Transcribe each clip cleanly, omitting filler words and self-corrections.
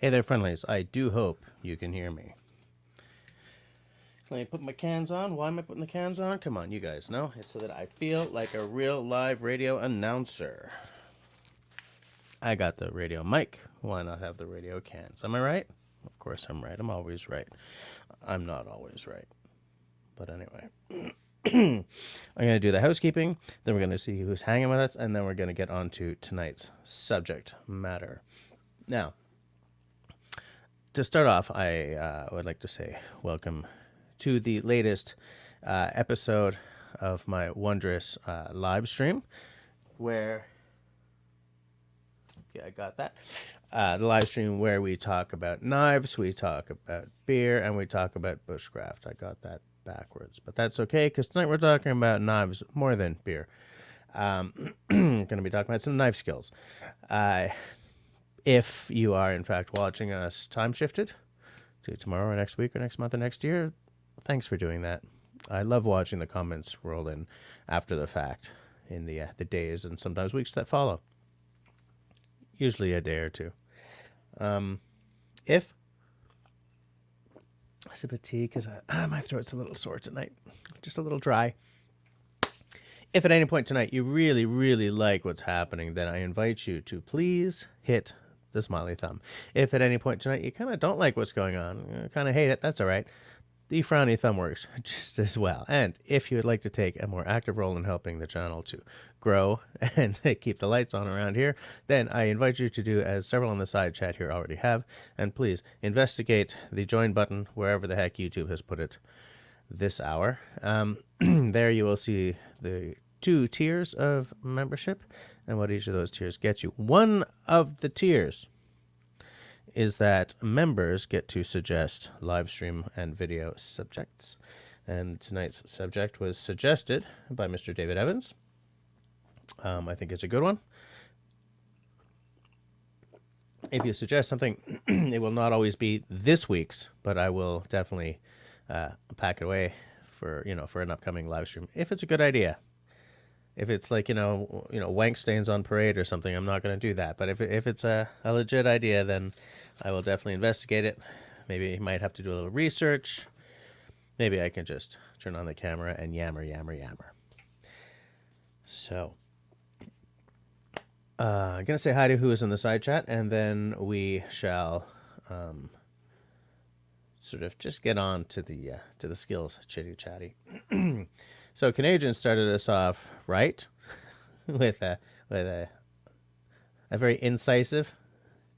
Hey there, friendlies. I do hope you can hear me. Let me put my cans on. Why am I putting the cans on? Come on, you guys know. It's so that I feel like a real live radio announcer. I got the radio mic. Why not have the radio cans? Am I right? Of course I'm right. I'm always right. I'm not always right. But anyway. I'm going to do the housekeeping. Then we're going to see who's hanging with us. And then we're going to get on to tonight's subject matter. Now, to start off, I would like to say welcome to the latest episode of my wondrous live stream, where, yeah, I got that. The live stream where we talk about knives, we talk about beer, and we talk about bushcraft. I got that backwards, but that's okay, because tonight we're talking about knives more than beer. Going to be talking about some knife skills. If you are, in fact, watching us time shifted to tomorrow or next week or next month or next year, thanks for doing that. I love watching the comments roll in after the fact in the days and sometimes weeks that follow. Usually a day or two. If a sip of tea, because my throat's a little sore tonight, just a little dry. If at any point tonight you really, really like what's happening, then I invite you to please hit the smiley thumb. If at any point tonight you kind of don't like what's going on, kind of hate it, that's all right. The frowny thumb works just as well. And if you would like to take a more active role in helping the channel to grow and keep the lights on around here, then I invite you to do as several on the side chat here already have. And please investigate the join button wherever the heck YouTube has put it this hour. There you will see the 2 tiers of membership and what each of those tiers gets you. One of the tiers is that members get to suggest live stream and video subjects. And tonight's subject was suggested by Mr. David Evans. I think it's a good one. If you suggest something, it will not always be this week's, but I will definitely pack it away for an upcoming live stream if it's a good idea. If it's like, wank stains on parade or something, I'm not going to do that. But if it's a legit idea, then I will definitely investigate it. Maybe you might have to do a little research. Maybe I can just turn on the camera and yammer. So, I'm going to say hi to who is in the side chat, and then we shall sort of just get on to the skills chitty-chatty. So Canadian started us off right with a very incisive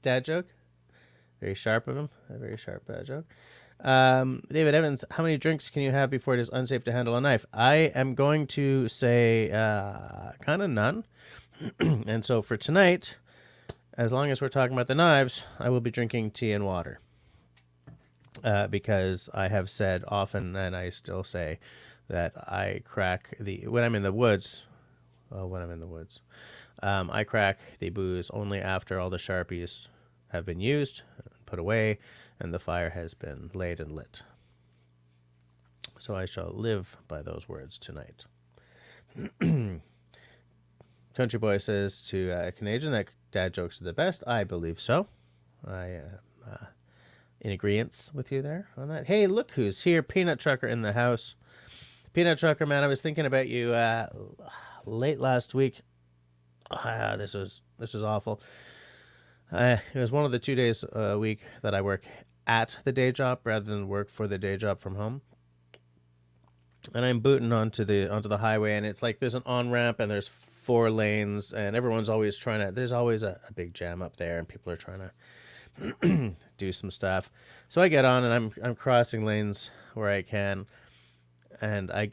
dad joke, very sharp of him, a very sharp dad joke. David Evans, how many drinks can you have before it is unsafe to handle a knife? I am going to say kind of none. And so for tonight, as long as we're talking about the knives, I will be drinking tea and water. Because I have said often, and I still say, that I crack when I'm in the woods, I crack the booze only after all the Sharpies have been used, put away, and the fire has been laid and lit. So I shall live by those words tonight. Country Boy says to Canadian that dad jokes are the best. I believe so. I am in agreement with you there on that. Hey, look who's here. Peanut Trucker in the house. Peanut Trucker, man, I was thinking about you late last week. This was awful. It was one of the 2 days a week that I work at the day job rather than work for the day job from home. And I'm booting onto the highway, and it's like there's an on-ramp and there's 4 lanes, and everyone's always there's always a big jam up there, and people are trying to do some stuff. So I get on, and I'm crossing lanes where I can. And I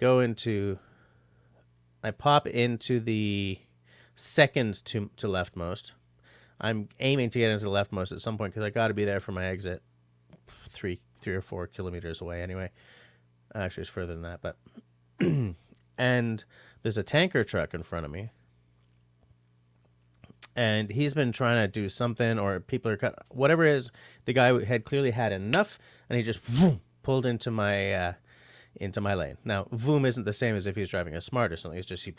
pop into the second to leftmost. I'm aiming to get into the leftmost at some point because I got to be there for my exit 3 or 4 kilometers away anyway. Actually, it's further than that, but and there's a tanker truck in front of me. And he's been trying to do something, or people are whatever it is. The guy had clearly had enough, and he just pulled into my lane. Now, voom isn't the same as if he's driving a Smart or something. It's just he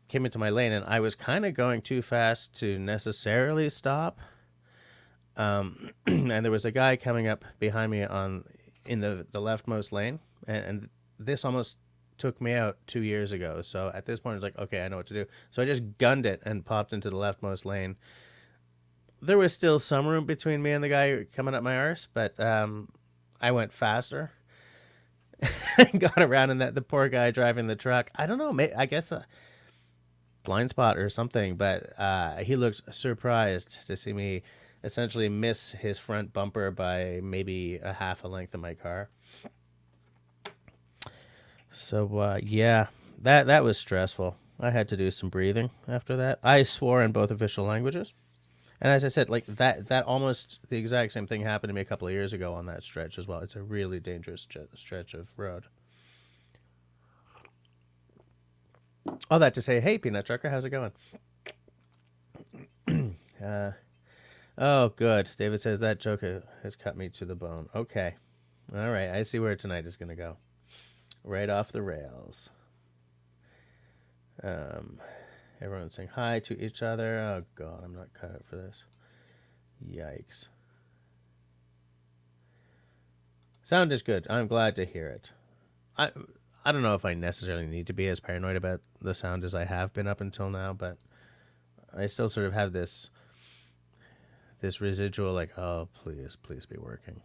came into my lane, and I was kind of going too fast to necessarily stop. And there was a guy coming up behind me in the leftmost lane, and this almost took me out 2 years ago. So at this point, it's like, okay, I know what to do. So I just gunned it and popped into the leftmost lane. There was still some room between me and the guy coming up my arse, but I went faster. Got around, and the poor guy driving the truck, I don't know, I guess a blind spot or something, but he looked surprised to see me essentially miss his front bumper by maybe a half a length of my car. So yeah, that was stressful. I had to do some breathing after that. I swore in both official languages. And as I said, like that almost the exact same thing happened to me a couple of years ago on that stretch as well. It's a really dangerous stretch of road. All that to say, hey, Peanut Trucker, how's it going? Oh, good. David says that joke has cut me to the bone. Okay. All right. I see where tonight is going to go. Right off the rails. Everyone's saying hi to each other. Oh, God, I'm not cut out for this. Yikes. Sound is good. I'm glad to hear it. I don't know if I necessarily need to be as paranoid about the sound as I have been up until now, but I still sort of have this residual like, oh, please be working.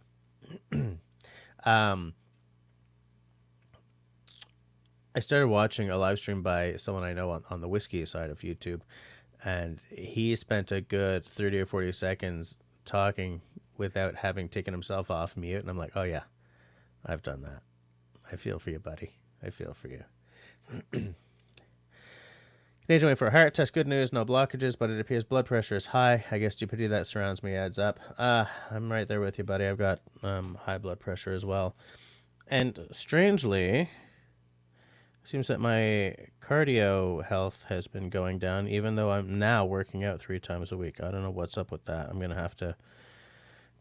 I started watching a live stream by someone I know on the whiskey side of YouTube, and he spent a good 30 or 40 seconds talking without having taken himself off mute, and I'm like, oh yeah, I've done that. I feel for you, buddy. I feel for you. Canadian waiting for a heart test. Good news, no blockages, but it appears blood pressure is high. I guess stupidity that surrounds me adds up. I'm right there with you, buddy. I've got high blood pressure as well. And strangely, seems that my cardio health has been going down, even though I'm now working out 3 times a week. I don't know what's up with that. I'm going to have to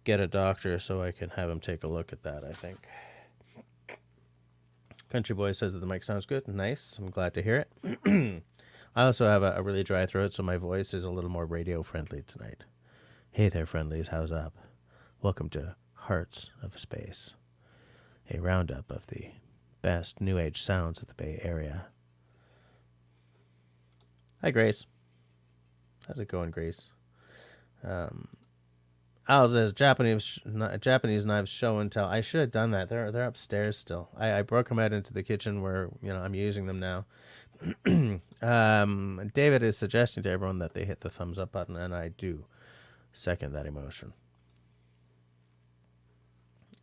get a doctor so I can have him take a look at that, I think. Country Boy says that the mic sounds good. Nice. I'm glad to hear it. I also have a really dry throat, so my voice is a little more radio-friendly tonight. Hey there, friendlies. How's up? Welcome to Hearts of Space, a roundup of the best New Age sounds of the Bay Area. Hi, Grace. How's it going, Grace? Al says Japanese knives show and tell. I should have done that. They're upstairs still. I broke them out into the kitchen where I'm using them now. David is suggesting to everyone that they hit the thumbs up button, and I do second that emotion.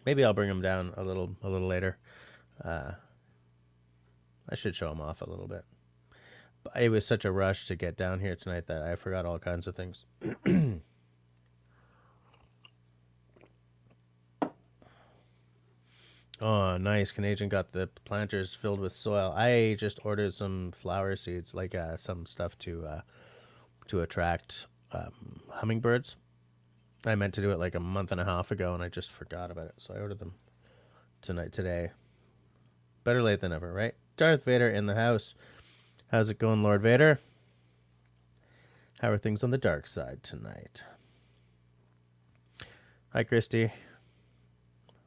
Maybe I'll bring them down a little later. I should show them off a little bit. But it was such a rush to get down here tonight that I forgot all kinds of things. Oh, nice. Canadian got the planters filled with soil. I just ordered some flower seeds, like some stuff to attract hummingbirds. I meant to do it like a month and a half ago, and I just forgot about it. So I ordered them today. Better late than never, right? Darth Vader in the house. How's it going, Lord Vader? How are things on the dark side tonight? Hi, Christy.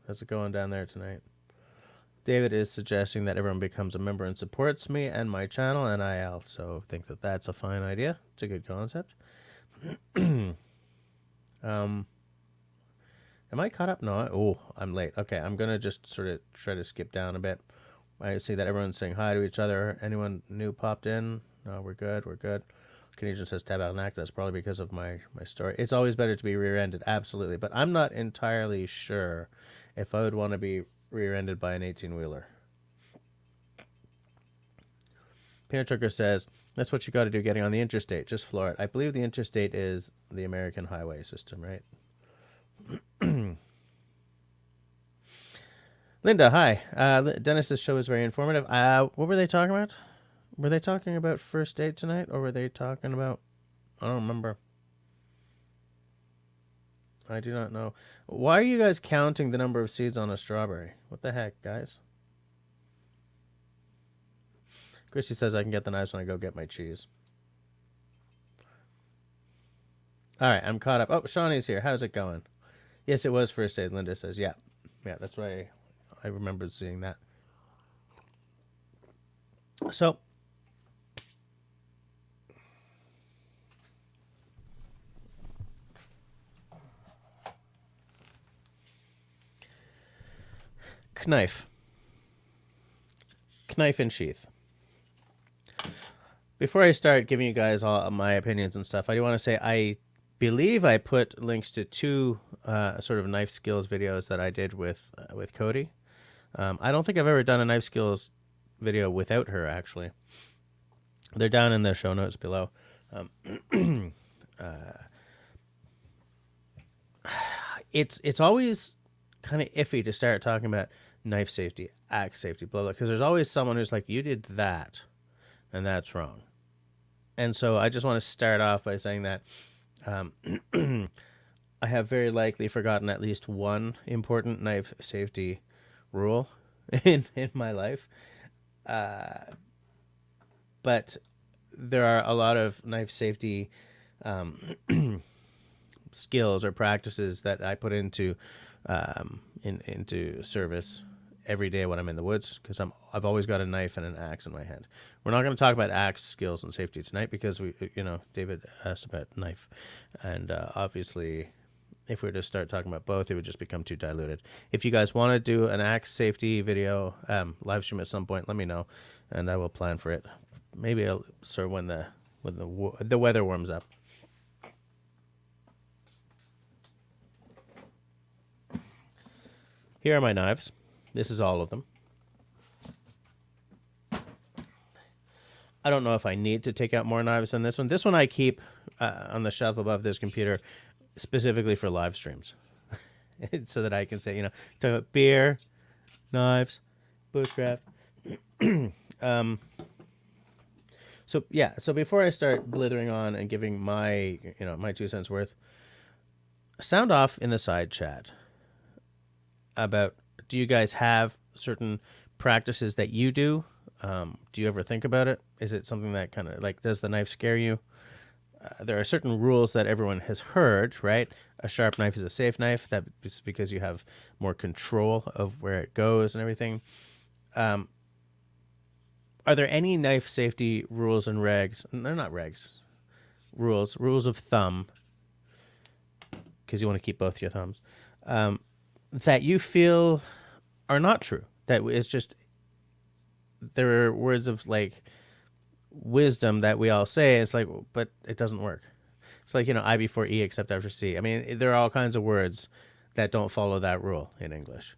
How's it going down there tonight? David is suggesting that everyone becomes a member and supports me and my channel, and I also think that that's a fine idea. It's a good concept. Am I caught up? No. I'm late. Okay, I'm going to just sort of try to skip down a bit. I see that everyone's saying hi to each other. Anyone new popped in? No, we're good. Canadian says tabernacle. That's probably because of my story. It's always better to be rear-ended, absolutely. But I'm not entirely sure if I would want to be rear-ended by an 18-wheeler. Peanut Trucker says, that's what you got to do getting on the interstate. Just floor it. I believe the interstate is the American highway system, right? Linda, hi. Dennis's show is very informative. What were they talking about? Were they talking about first date tonight, or were they talking about... I don't remember. I do not know. Why are you guys counting the number of seeds on a strawberry? What the heck, guys? Chrissy says I can get the knives when I go get my cheese. All right, I'm caught up. Oh, Shawnee's here. How's it going? Yes, it was first aid. Linda says, yeah. Yeah, that's why I remembered seeing that. So, knife. Knife in sheath. Before I start giving you guys all my opinions and stuff, I do want to say I believe I put links to two sort of knife skills videos that I did with Cody. I don't think I've ever done a knife skills video without her, actually. They're down in the show notes below. It's always kind of iffy to start talking about knife safety, axe safety, blah, blah, because there's always someone who's like, you did that, and that's wrong. And so I just want to start off by saying that I have very likely forgotten at least one important knife safety rule in my life. But there are a lot of knife safety skills or practices that I put into service every day when I'm in the woods, because I've always got a knife and an axe in my hand. We're not going to talk about axe skills and safety tonight because David asked about knife, and obviously, if we were to start talking about both, it would just become too diluted. If you guys want to do an axe safety video live stream at some point, let me know, and I will plan for it. Maybe I'll sort of when the weather warms up. Here are my knives. This is all of them. I don't know if I need to take out more knives than this one. This one I keep on the shelf above this computer specifically for live streams. So that I can say, talk about beer, knives, bushcraft. So before I start blithering on and giving my 2 cents worth, sound off in the side chat about, do you guys have certain practices that you do? Do you ever think about it? Is it something that kind of like, does the knife scare you? There are certain rules that everyone has heard, right? A sharp knife is a safe knife. That is because you have more control of where it goes and everything. Are there any knife safety rules and regs? They're not regs. Rules of thumb, because you want to keep both your thumbs, that you feel are not true. That it's just, there are words of like wisdom that we all say. It's like, but it doesn't work. It's like, I before E except after C. I mean, there are all kinds of words that don't follow that rule in English.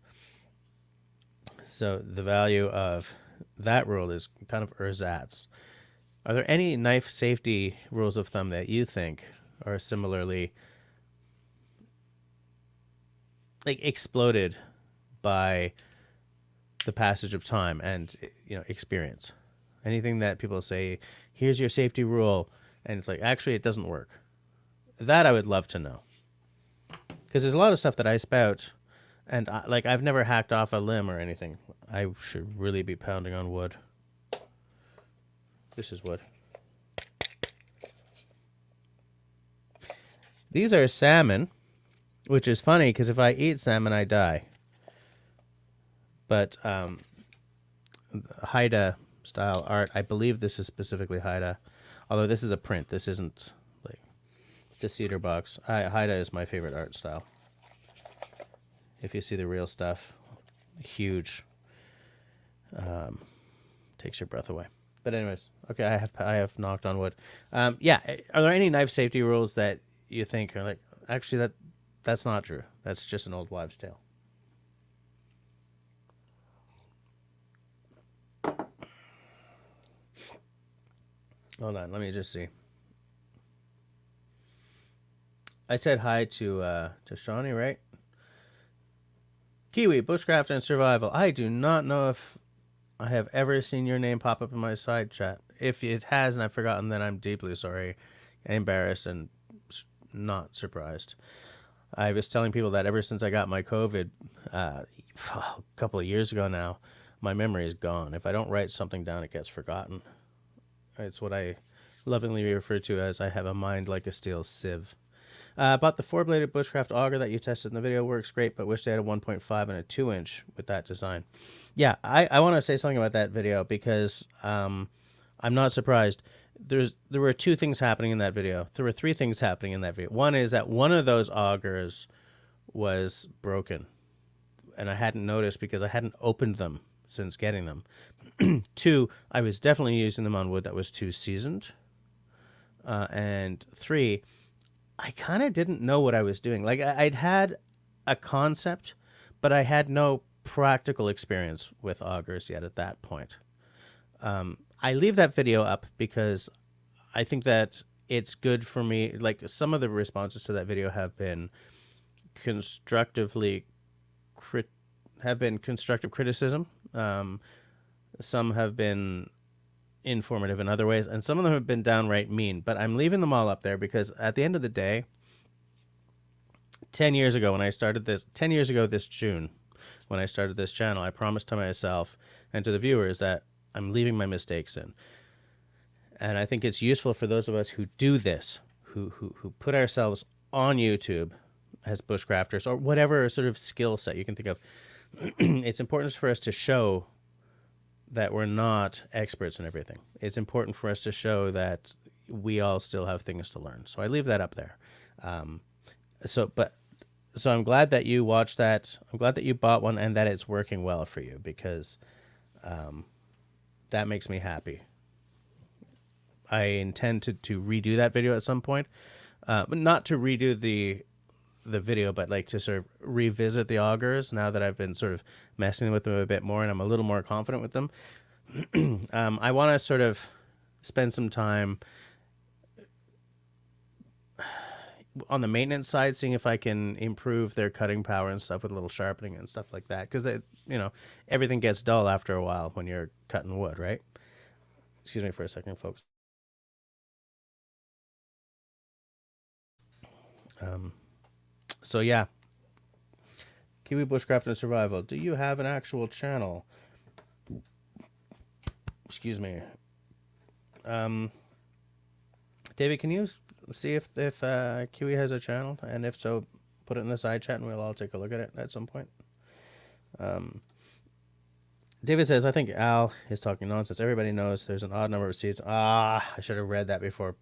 So the value of that rule is kind of ersatz. Are there any knife safety rules of thumb that you think are similarly like exploded by the passage of time and experience? Anything that people say, here's your safety rule, and it's like, actually it doesn't work. That I would love to know, because there's a lot of stuff that I spout, and I've never hacked off a limb or anything. I should really be pounding on wood. This is wood. These are salmon, which is funny because if I eat salmon, I die. But Haida style art, I believe this is specifically Haida, although this is a print. This isn't like, it's a cedar box. Haida is my favorite art style. If you see the real stuff, huge, takes your breath away. But anyways, okay, I have knocked on wood. Yeah, are there any knife safety rules that you think are like, actually that's not true? That's just an old wives' tale. Hold on, let me just see. I said hi to Shawnee, right? Kiwi, Bushcraft and Survival. I do not know if I have ever seen your name pop up in my side chat. If it has and I've forgotten, then I'm deeply sorry, embarrassed, and not surprised. I was telling people that ever since I got my COVID a couple of years ago now, my memory is gone. If I don't write something down, it gets forgotten. It's what I lovingly refer to as I have a mind like a steel sieve. About the 4-bladed bushcraft auger that you tested in the video works great, but wish they had a 1.5 and a 2-inch with that design. Yeah, I want to say something about that video because I'm not surprised. There were 2 things happening in that video. There were 3 things happening in that video. One is that one of those augers was broken, and I hadn't noticed because I hadn't opened them since getting them. 2, I was definitely using them on wood that was too seasoned. And 3, I kind of didn't know what I was doing. Like I'd had a concept, but I had no practical experience with augers yet at that point. I leave that video up because I think that it's good for me. Like some of the responses to that video have been constructive criticism. Some have been informative in other ways, and some of them have been downright mean. But I'm leaving them all up there because at the end of the day, 10 years ago when I started this, 10 years ago this June, when I started this channel, I promised to myself and to the viewers that I'm leaving my mistakes in. And I think it's useful for those of us who do this, who put ourselves on YouTube as bushcrafters or whatever sort of skill set you can think of. It's important for us to show that we're not experts in everything. It's important for us to show that we all still have things to learn. So I leave that up there. So I'm glad that you watched that. I'm glad that you bought one and that it's working well for you because that makes me happy. I intend to redo that video at some point, but not to redo the video, but like to sort of revisit the augers now that I've been sort of messing with them a bit more and I'm a little more confident with them. I want to sort of spend some time on the maintenance side, seeing if I can improve their cutting power and stuff with a little sharpening and stuff like that. Because everything gets dull after a while when you're cutting wood, right? Excuse me for a second, folks. So yeah, Kiwi Bushcraft and Survival. Do you have an actual channel? Excuse me. David, can you see if Kiwi has a channel? And if so, put it in the side chat and we'll all take a look at it at some point. David says, I think Al is talking nonsense. Everybody knows there's an odd number of seeds. I should have read that before.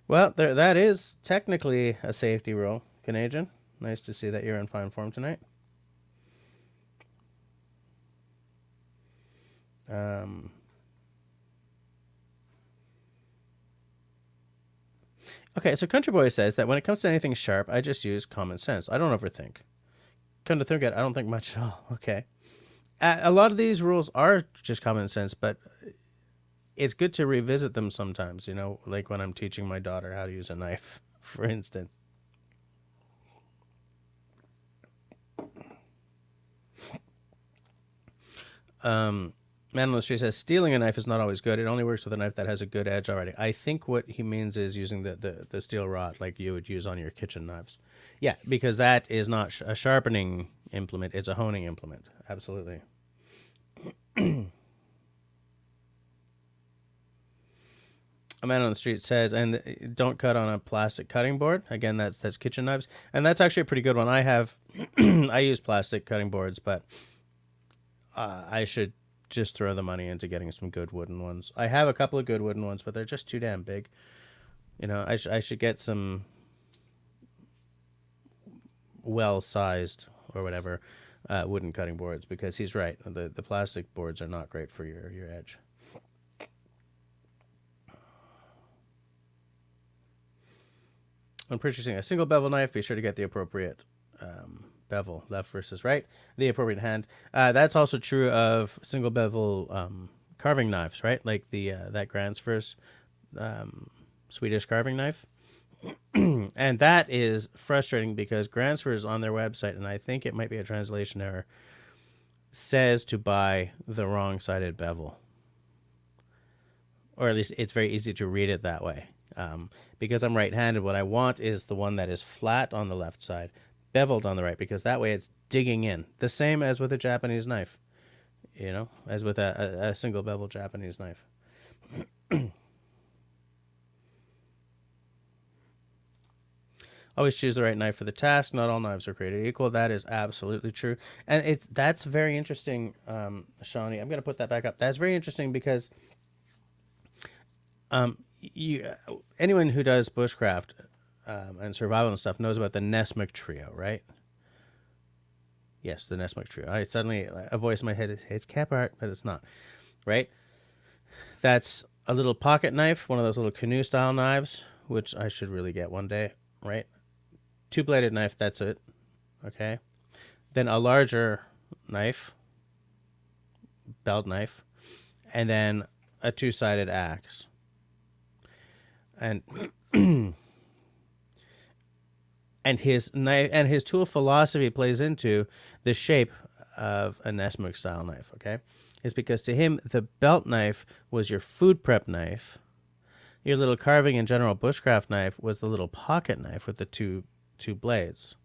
Well, that is technically a safety rule, Canadian. Nice to see that you're in fine form tonight. Okay, so Country Boy says that when it comes to anything sharp, I just use common sense. I don't overthink. Come to think of it, I don't think much at all. Okay. A lot of these rules are just common sense, but it's good to revisit them sometimes, like when I'm teaching my daughter how to use a knife, for instance. Man on the Street says, stealing a knife is not always good. It only works with a knife that has a good edge already. I think what he means is using the steel rod like you would use on your kitchen knives. Yeah, because that is not a sharpening implement. It's a honing implement. Absolutely. A Man on the Street says, and don't cut on a plastic cutting board. Again, that's kitchen knives. And that's actually a pretty good one. I have, I use plastic cutting boards, but I should just throw the money into getting some good wooden ones. I have a couple of good wooden ones, but they're just too damn big. I should get some well-sized or whatever wooden cutting boards, because he's right. The plastic boards are not great for your edge. When purchasing a single bevel knife, be sure to get the appropriate bevel, left versus right, the appropriate hand. That's also true of single bevel carving knives, right? Like that Gransfors Swedish carving knife. And that is frustrating because Gransfors on their website, and I think it might be a translation error, says to buy the wrong-sided bevel. Or at least it's very easy to read it that way. Because I'm right-handed, what I want is the one that is flat on the left side, beveled on the right, because that way it's digging in. The same as with a Japanese knife, as with a single bevel Japanese knife. Always choose the right knife for the task. Not all knives are created equal. That is absolutely true. And that's very interesting, Shawnee. I'm going to put that back up. That's very interesting because you, anyone who does bushcraft and survival and stuff knows about the Nesmith trio, right? Yes, the Nesmith trio. I suddenly, a voice in my head, it's cap art, but it's not, right? That's a little pocket knife, one of those little canoe style knives, which I should really get one day, right? Two-bladed knife, that's it, okay? Then a larger knife, belt knife, and then a two-sided axe. And and his knife and his tool philosophy plays into the shape of a Nesmith style knife, okay? It's because to him the belt knife was your food prep knife. Your little carving and general bushcraft knife was the little pocket knife with the two blades.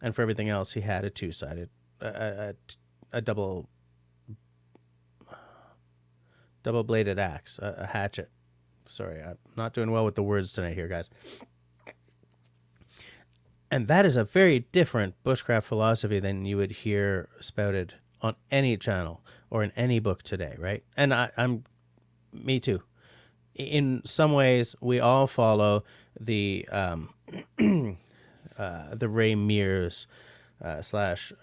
And for everything else he had a two-sided a double bladed axe, a hatchet. Sorry, I'm not doing well with the words tonight here, guys. And that is a very different bushcraft philosophy than you would hear spouted on any channel or in any book today, right? And me too. In some ways, we all follow the Ray Mears slash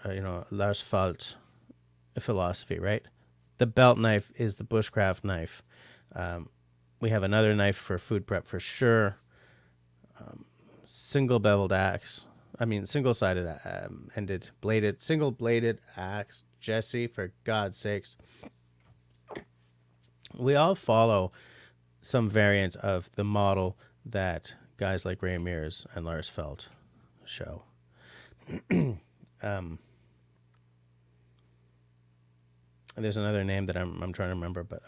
Lars Falt philosophy, right? The belt knife is the bushcraft knife. We have another knife for food prep for sure. Single beveled axe. I mean, single-sided ended bladed, single-bladed axe. Jesse, for God's sakes. We all follow some variant of the model that guys like Ray Mears and Lars Felt show. There's another name that I'm trying to remember, but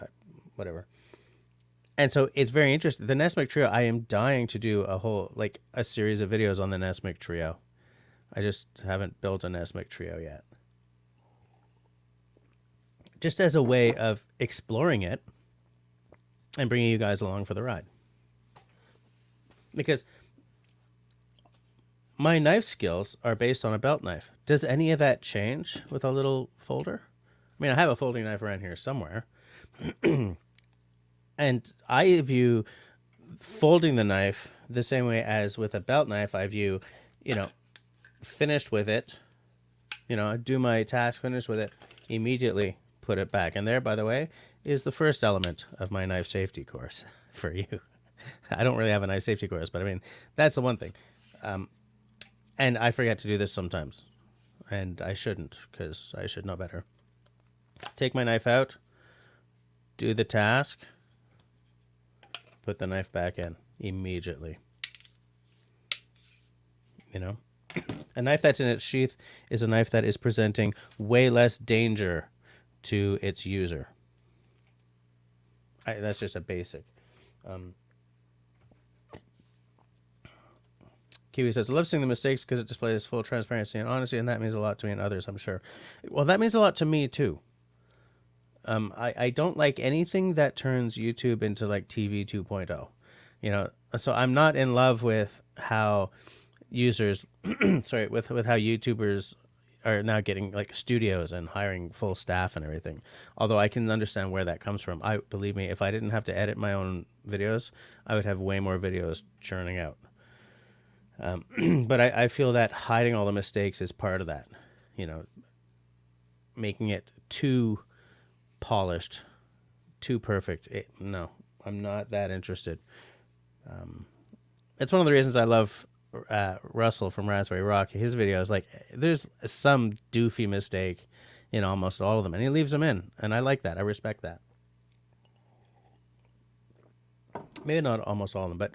whatever. And so it's very interesting. The Nesmith trio, I am dying to do a series of videos on the Nesmith trio. I just haven't built a Nesmith trio yet. Just as a way of exploring it and bringing you guys along for the ride. Because my knife skills are based on a belt knife. Does any of that change with a little folder? I mean, I have a folding knife around here somewhere. And I view folding the knife the same way as with a belt knife. I view, finished with it, do my task, finished with it, immediately put it back. And there, by the way, is the first element of my knife safety course for you. I don't really have a knife safety course, but I mean, that's the one thing. And I forget to do this sometimes. And I shouldn't, because I should know better. Take my knife out, do the task, put the knife back in immediately. A knife that's in its sheath is a knife that is presenting way less danger to its user. That's just a basic. Kiwi says, I love seeing the mistakes because it displays full transparency and honesty, and that means a lot to me and others, I'm sure. Well, that means a lot to me, too. I don't like anything that turns YouTube into like TV 2.0. So I'm not in love with how users, with how YouTubers are now getting like studios and hiring full staff and everything. Although I can understand where that comes from. Believe me, if I didn't have to edit my own videos, I would have way more videos churning out. But I feel that hiding all the mistakes is part of that, making it too polished, too perfect. No, I'm not that interested. It's one of the reasons I love Russell from Raspberry Rock. His videos, like, there's some doofy mistake in almost all of them, and he leaves them in, and I like that. I respect that. Maybe not almost all of them, but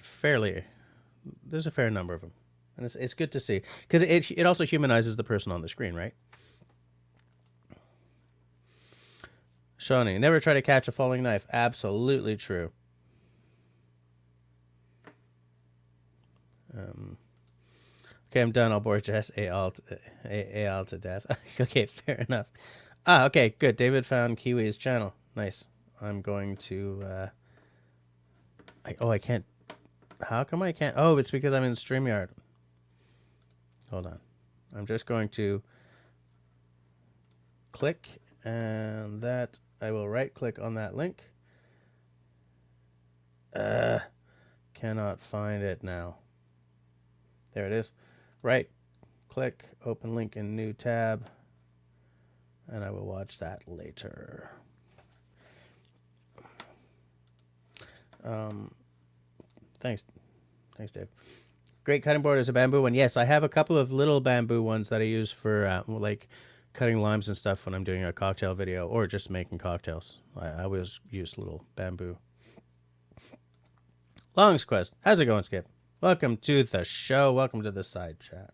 there's a fair number of them, and it's good to see, because it also humanizes the person on the screen, right? Shawnee, never try to catch a falling knife. Absolutely true. Okay, I'm done. I'll bore Jess AL to death. Okay, fair enough. Okay, good. David found Kiwi's channel. Nice. I'm going to... I can't... How come I can't... Oh, it's because I'm in StreamYard. Hold on. I'm just going to click, and that I will right click on that link. Cannot find it now. There it is. Right click, open link in new tab, and I will watch that later. Thanks, Dave. Great cutting board is a bamboo one. Yes, I have a couple of little bamboo ones that I use for like cutting limes and stuff when I'm doing a cocktail video or just making cocktails. I always use little bamboo. Long's Quest. How's it going, Skip? Welcome to the show. Welcome to the side chat.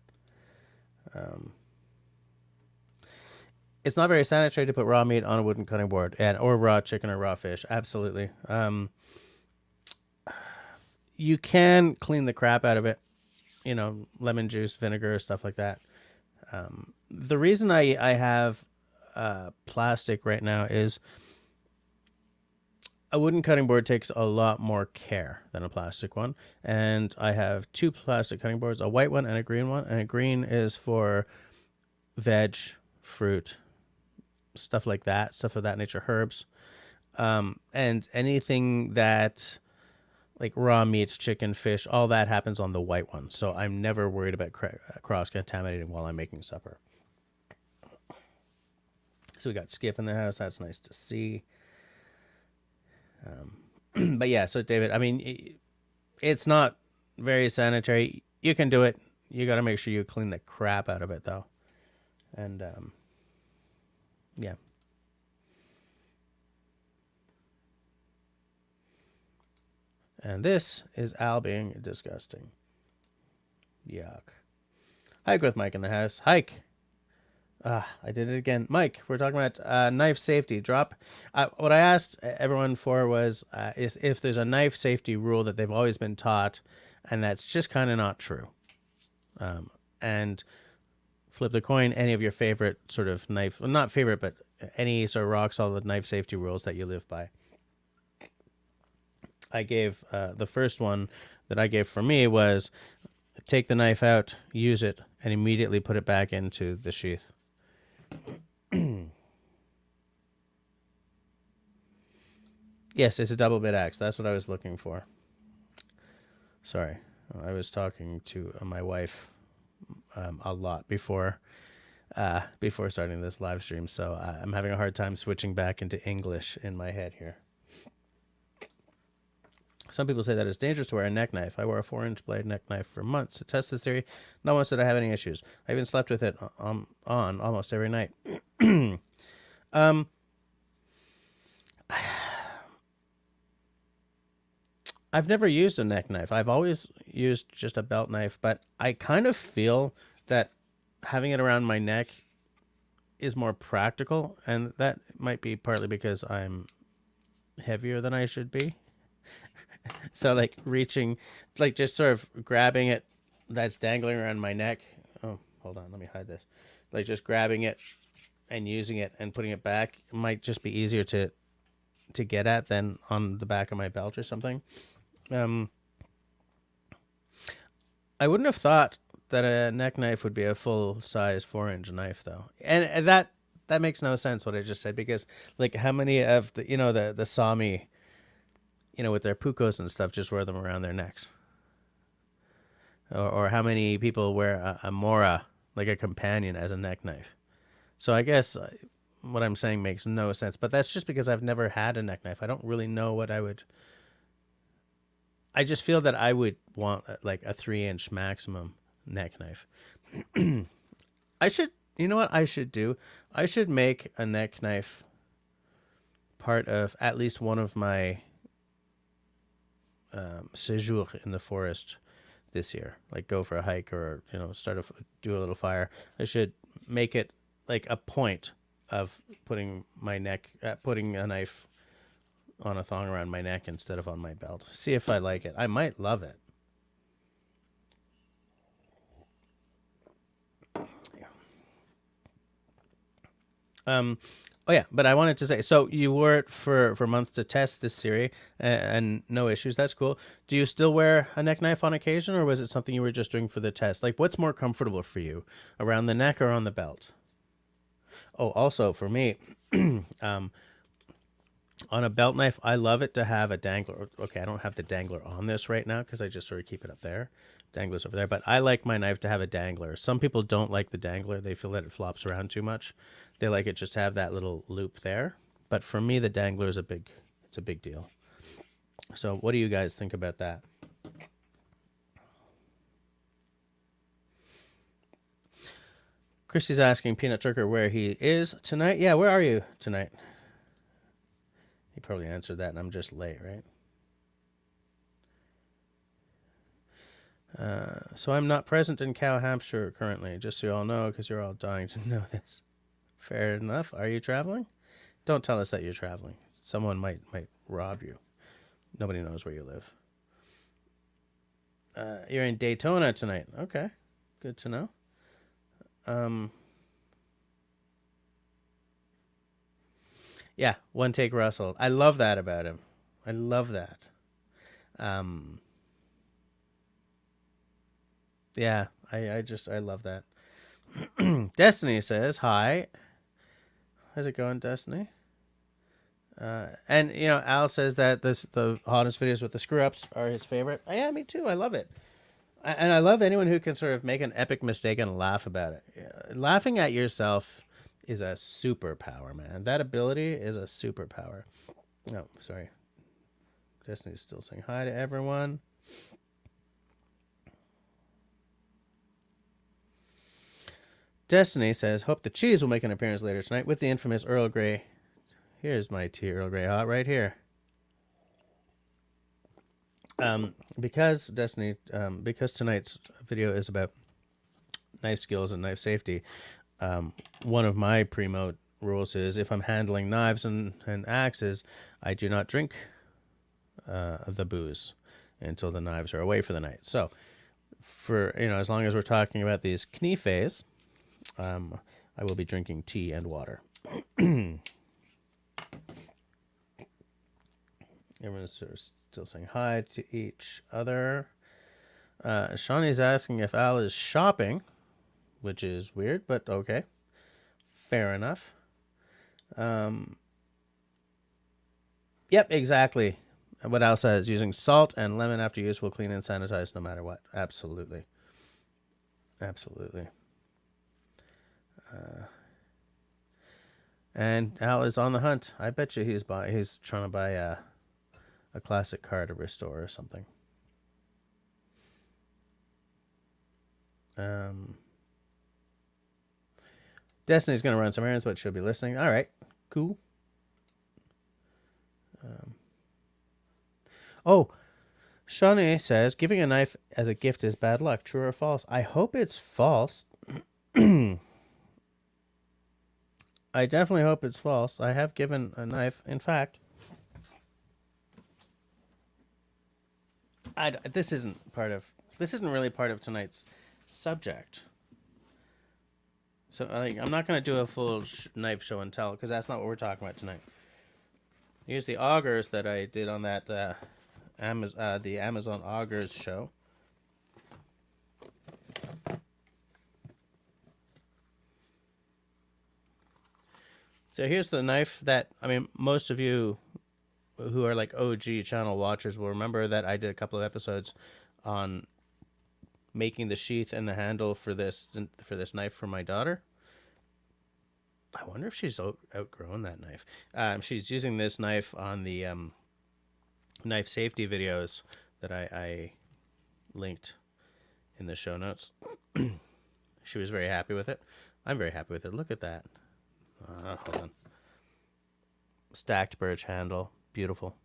It's not very sanitary to put raw meat on a wooden cutting board, or raw chicken or raw fish. Absolutely. You can clean the crap out of it. You know, lemon juice, vinegar, stuff like that. The reason I have plastic right now is a wooden cutting board takes a lot more care than a plastic one. And I have two plastic cutting boards, a white one and a green one. And a green is for veg, fruit, stuff like that, stuff of that nature, herbs. And anything that, like raw meat, chicken, fish, all that happens on the white one. So I'm never worried about cross-contaminating while I'm making supper. So we got Skip in the house. That's nice to see. But yeah, so David, I mean, it's not very sanitary. You can do it. You got to make sure you clean the crap out of it, though. And yeah. And this is Al being disgusting. Yuck. Hike with Mike in the house. Hike. I did it again. Mike, we're talking about knife safety. Drop. What I asked everyone for was if there's a knife safety rule that they've always been taught, and that's just kind of not true. And flip the coin, any of your favorite sort of knife, well, not favorite, but any sort of rock solid knife safety rules that you live by. I gave the first one that I gave for me was take the knife out, use it, and immediately put it back into the sheath. Yes, it's a double bit axe. That's what I was looking for. Sorry, I was talking to my wife a lot before starting this live stream, so I'm having a hard time switching back into English in my head here. Some people say that it's dangerous to wear a neck knife. I wore a 4-inch blade neck knife for months to test this theory. Not once did I have any issues. I even slept with it on almost every night. I've never used a neck knife. I've always used just a belt knife, but I kind of feel that having it around my neck is more practical, and that might be partly because I'm heavier than I should be. So like reaching, like just sort of grabbing it that's dangling around my neck. Oh, hold on, let me hide this. Like just grabbing it and using it and putting it back might just be easier to get at than on the back of my belt or something. I wouldn't have thought that a neck knife would be a full size 4-inch knife though. And that makes no sense what I just said, because like how many of the, the Sami, with their pukos and stuff, just wear them around their necks? Or how many people wear a mora, like a companion, as a neck knife? So I guess what I'm saying makes no sense, but that's just because I've never had a neck knife. I don't really know what I just feel that I would want like a 3-inch maximum neck knife. You know what I should do? I should make a neck knife part of at least one of my séjour in the forest this year. Like go for a hike or, do a little fire. I should make it like a point of putting a knife on a thong around my neck instead of on my belt. See if I like it. I might love it. Oh yeah, but I wanted to say, so you wore it for months to test this series, and no issues. That's cool. Do you still wear a neck knife on occasion, or was it something you were just doing for the test? Like, what's more comfortable for you, around the neck or on the belt? Oh, also for me, um, on a belt knife, I love it to have a dangler. Okay, I don't have the dangler on this right now because I just sort of keep it up there. Dangler's over there, but I like my knife to have a dangler. Some people don't like the dangler. They feel that it flops around too much. They like it just to have that little loop there. But for me, the dangler is it's a big deal. So what do you guys think about that? Christy's asking Peanut Trucker where he is tonight. Yeah, where are you tonight? He probably answered that, and I'm just late, right? So I'm not present in Cow Hampshire currently, just so you all know, because you're all dying to know this. Fair enough. Are you traveling? Don't tell us that you're traveling. Someone might rob you. Nobody knows where you live. You're in Daytona tonight. Okay, good to know. Yeah, one take Russell. I love that about him. I love that. Yeah, I love that. Destiny says hi. How's it going, Destiny? And Al says that the honest videos with the screw ups are his favorite. Yeah, me too. I love it. And I love anyone who can sort of make an epic mistake and laugh about it. Yeah, laughing at yourself is a superpower, man. That ability is a superpower. No, sorry. Destiny's still saying hi to everyone. Destiny says, hope the cheese will make an appearance later tonight with the infamous Earl Grey. Here's my tea Earl Grey hot right here. Because Destiny, because tonight's video is about knife skills and knife safety, one of my primo rules is if I'm handling knives and axes, I do not drink the booze until the knives are away for the night. So, for as long as we're talking about these knifes, I will be drinking tea and water. Everyone's sort of still saying hi to each other. Shawnee's asking if Al is shopping, which is weird, but okay. Fair enough. Yep, exactly. What Al says, using salt and lemon after use will clean and sanitize no matter what. Absolutely. Absolutely. And Al is on the hunt. I bet you he's trying to buy a classic car to restore or something. Destiny's going to run some errands, but she'll be listening. All right, cool. Shawnee says, giving a knife as a gift is bad luck. True or false? I hope it's false. I definitely hope it's false. I have given a knife. In fact, this isn't really part of tonight's subject. So I'm not going to do a full knife show and tell because that's not what we're talking about tonight. Here's the augers that I did on that the Amazon augers show. So here's the knife that, most of you who are like OG channel watchers will remember that I did a couple of episodes on making the sheath and the handle for this knife for my daughter. I wonder if she's outgrown that knife. She's using this knife on the knife safety videos that I linked in the show notes. She was very happy with it. I'm very happy with it. Look at that. Hold on. Stacked birch handle. Beautiful.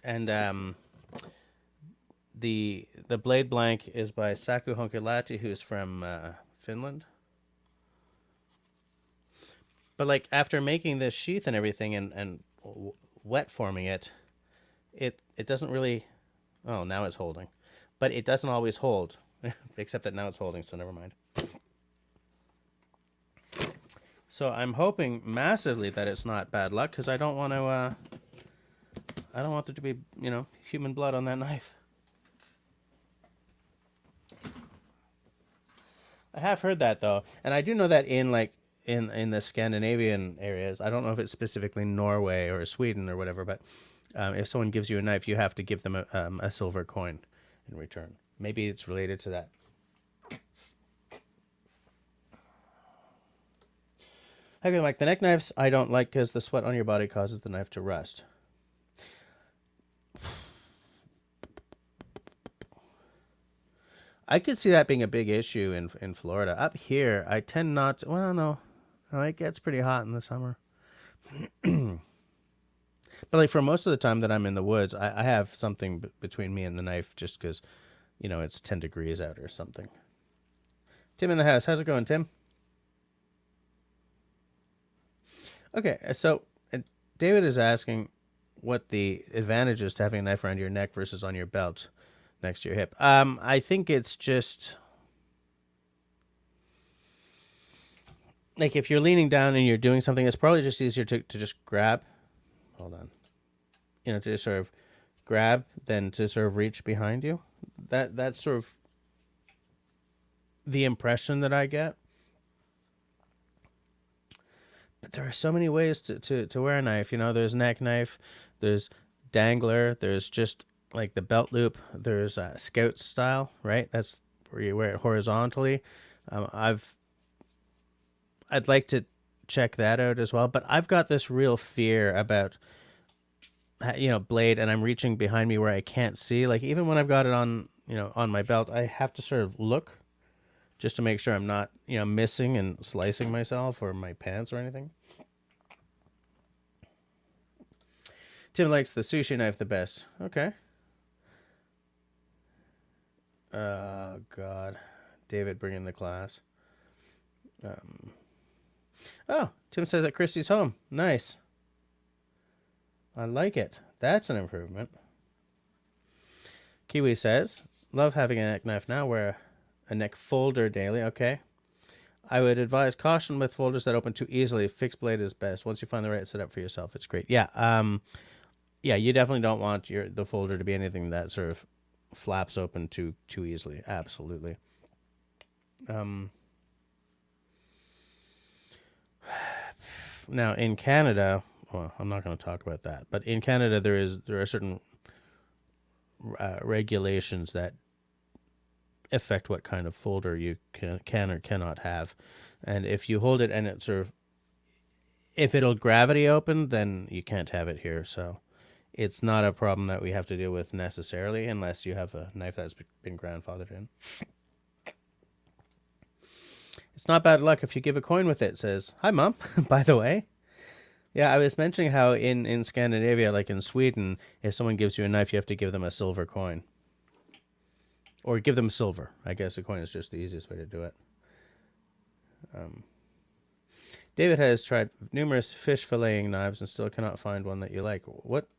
And the blade blank is by Saku Honkelati, who's from Finland. But like after making this sheath and everything and wet forming it doesn't really. Oh, now it's holding, but it doesn't always hold, except that now it's holding. So never mind. So I'm hoping massively that it's not bad luck, because I don't want to. I don't want there to be, human blood on that knife. I have heard that though, and I do know that in the Scandinavian areas. I don't know if it's specifically Norway or Sweden or whatever, but if someone gives you a knife, you have to give them a silver coin in return. Maybe it's related to that. Okay, like the neck knives, I don't like because the sweat on your body causes the knife to rust. I could see that being a big issue in Florida. Up here, I tend not to. Well, no, it gets pretty hot in the summer. But like for most of the time that I'm in the woods, I have something between me and the knife just because, it's 10 degrees out or something. Tim in the house. How's it going, Tim? Okay, so David is asking what the advantage is to having a knife around your neck versus on your belt next to your hip. I think it's just like if you're leaning down and you're doing something, it's probably just easier to just grab. Hold on. To just sort of grab than to sort of reach behind you. That's sort of the impression that I get. But there are so many ways to wear a knife. There's neck knife, there's dangler, there's just like the belt loop, there's scout style, right? That's where you wear it horizontally. I'd like to check that out as well, but I've got this real fear about blade, and I'm reaching behind me where I can't see. Like even when I've got it on on my belt, I have to sort of look just to make sure I'm not missing and slicing myself or my pants or anything. Tim likes the sushi knife the best. Okay. Oh God, David bringing the class. Oh, Tim says at Christy's home. Nice. I like it. That's an improvement. Kiwi says, love having a neck knife now. Wear a neck folder daily. Okay. I would advise caution with folders that open too easily. Fixed blade is best. Once you find the right setup for yourself, it's great. Yeah. Yeah, you definitely don't want the folder to be anything that sort of flaps open too easily. Absolutely. Now in Canada, well, I'm not going to talk about that, but in Canada there are certain regulations that affect what kind of folder you can or cannot have, and if you hold it and it sort of, if it'll gravity open, then you can't have it here. So it's not a problem that we have to deal with necessarily, unless you have a knife that's been grandfathered in. It's not bad luck if you give a coin with it, says, hi, Mom, by the way. Yeah, I was mentioning how in Scandinavia, like in Sweden, if someone gives you a knife, you have to give them a silver coin. Or give them silver. I guess a coin is just the easiest way to do it. David has tried numerous fish filleting knives and still cannot find one that you like. What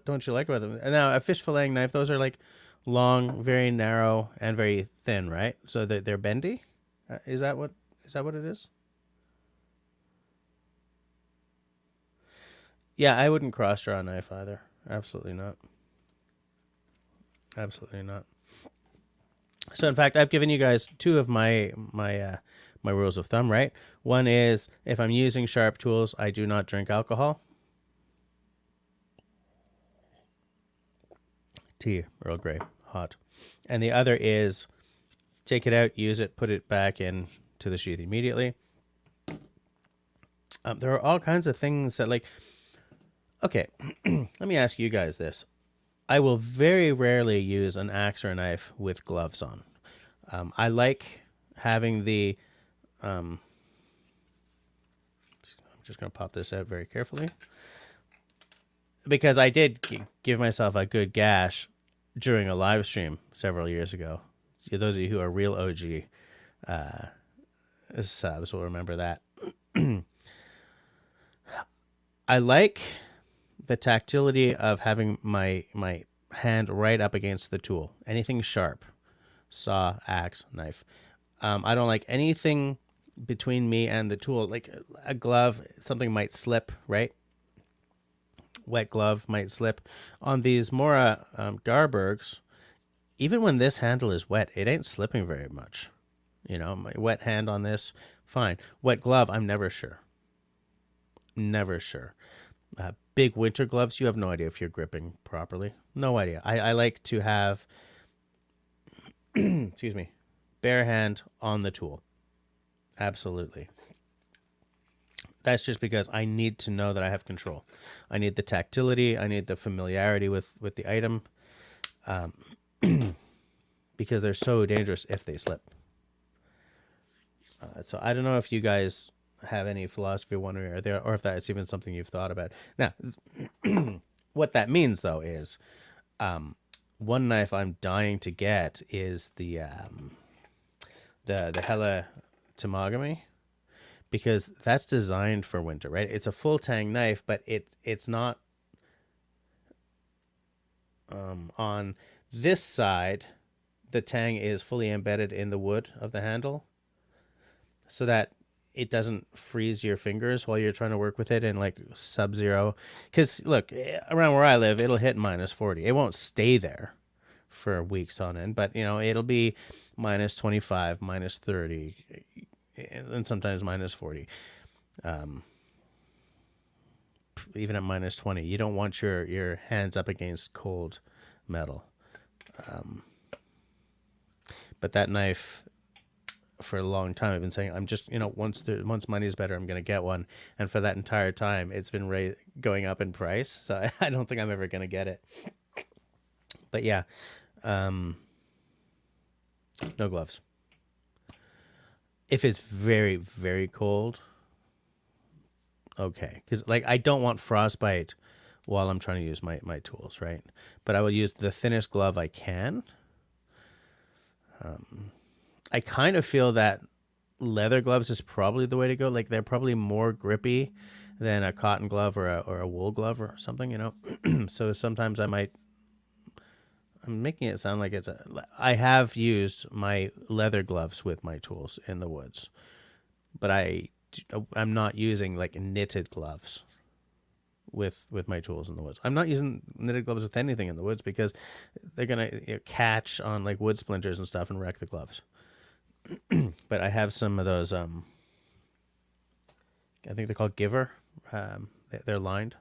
don't you like about them? Now, a fish filleting knife, those are like long, very narrow, and very thin, right? So they're bendy? Is that what it is? Yeah, I wouldn't cross draw a knife either. Absolutely not. Absolutely not. So in fact, I've given you guys two of my rules of thumb, right? One is if I'm using sharp tools, I do not drink alcohol. Tea, Earl Grey, hot. And the other is take it out, use it, put it back in to the sheath immediately. There are all kinds of things that okay, let me ask you guys this. I will very rarely use an axe or a knife with gloves on. I like having the, I'm just going to pop this out very carefully, because I did give myself a good gash during a live stream several years ago. Those of you who are real OG subs will remember that. I like the tactility of having my hand right up against the tool. Anything sharp, saw, axe, knife. I don't like anything between me and the tool. Like a glove, something might slip, right? Wet glove might slip. On these Mora Garbergs, even when this handle is wet, it ain't slipping very much. You know, my wet hand on this, fine. Wet glove, I'm never sure. Never sure. Big winter gloves, you have no idea if you're gripping properly. No idea. I like to have, excuse me, bare hand on the tool. Absolutely. That's just because I need to know that I have control. I need the tactility. I need the familiarity with the item, because they're so dangerous if they slip. So I don't know if you guys have any philosophy one way or the other, or if that's even something you've thought about. Now, what that means though is, one knife I'm dying to get is the Hella Tamagami, because that's designed for winter, right? It's a full tang knife, but it's not on this side. The tang is fully embedded in the wood of the handle, so that it doesn't freeze your fingers while you're trying to work with it in like sub-zero. Because look, around where I live, it'll hit -40. It won't stay there for weeks on end, but you know, it'll be -25, -30, and sometimes -40. Even at -20, you don't want your hands up against cold metal. But that knife, for a long time, I've been saying, I'm just, you know, once money's better, I'm going to get one. And for that entire time, it's been going up in price. So I don't think I'm ever going to get it. But yeah, no gloves. If it's very, very cold, okay. Because like, I don't want frostbite while I'm trying to use my tools, right? But I will use the thinnest glove I can. I kind of feel that leather gloves is probably the way to go. Like, they're probably more grippy than a cotton glove or a wool glove or something, you know? So sometimes I'm making it sound like I have used my leather gloves with my tools in the woods, but I'm not using like knitted gloves with my tools in the woods. I'm not using knitted gloves with anything in the woods because they're going to catch on like wood splinters and stuff and wreck the gloves. But I have some of those, I think they're called Giver. They're lined.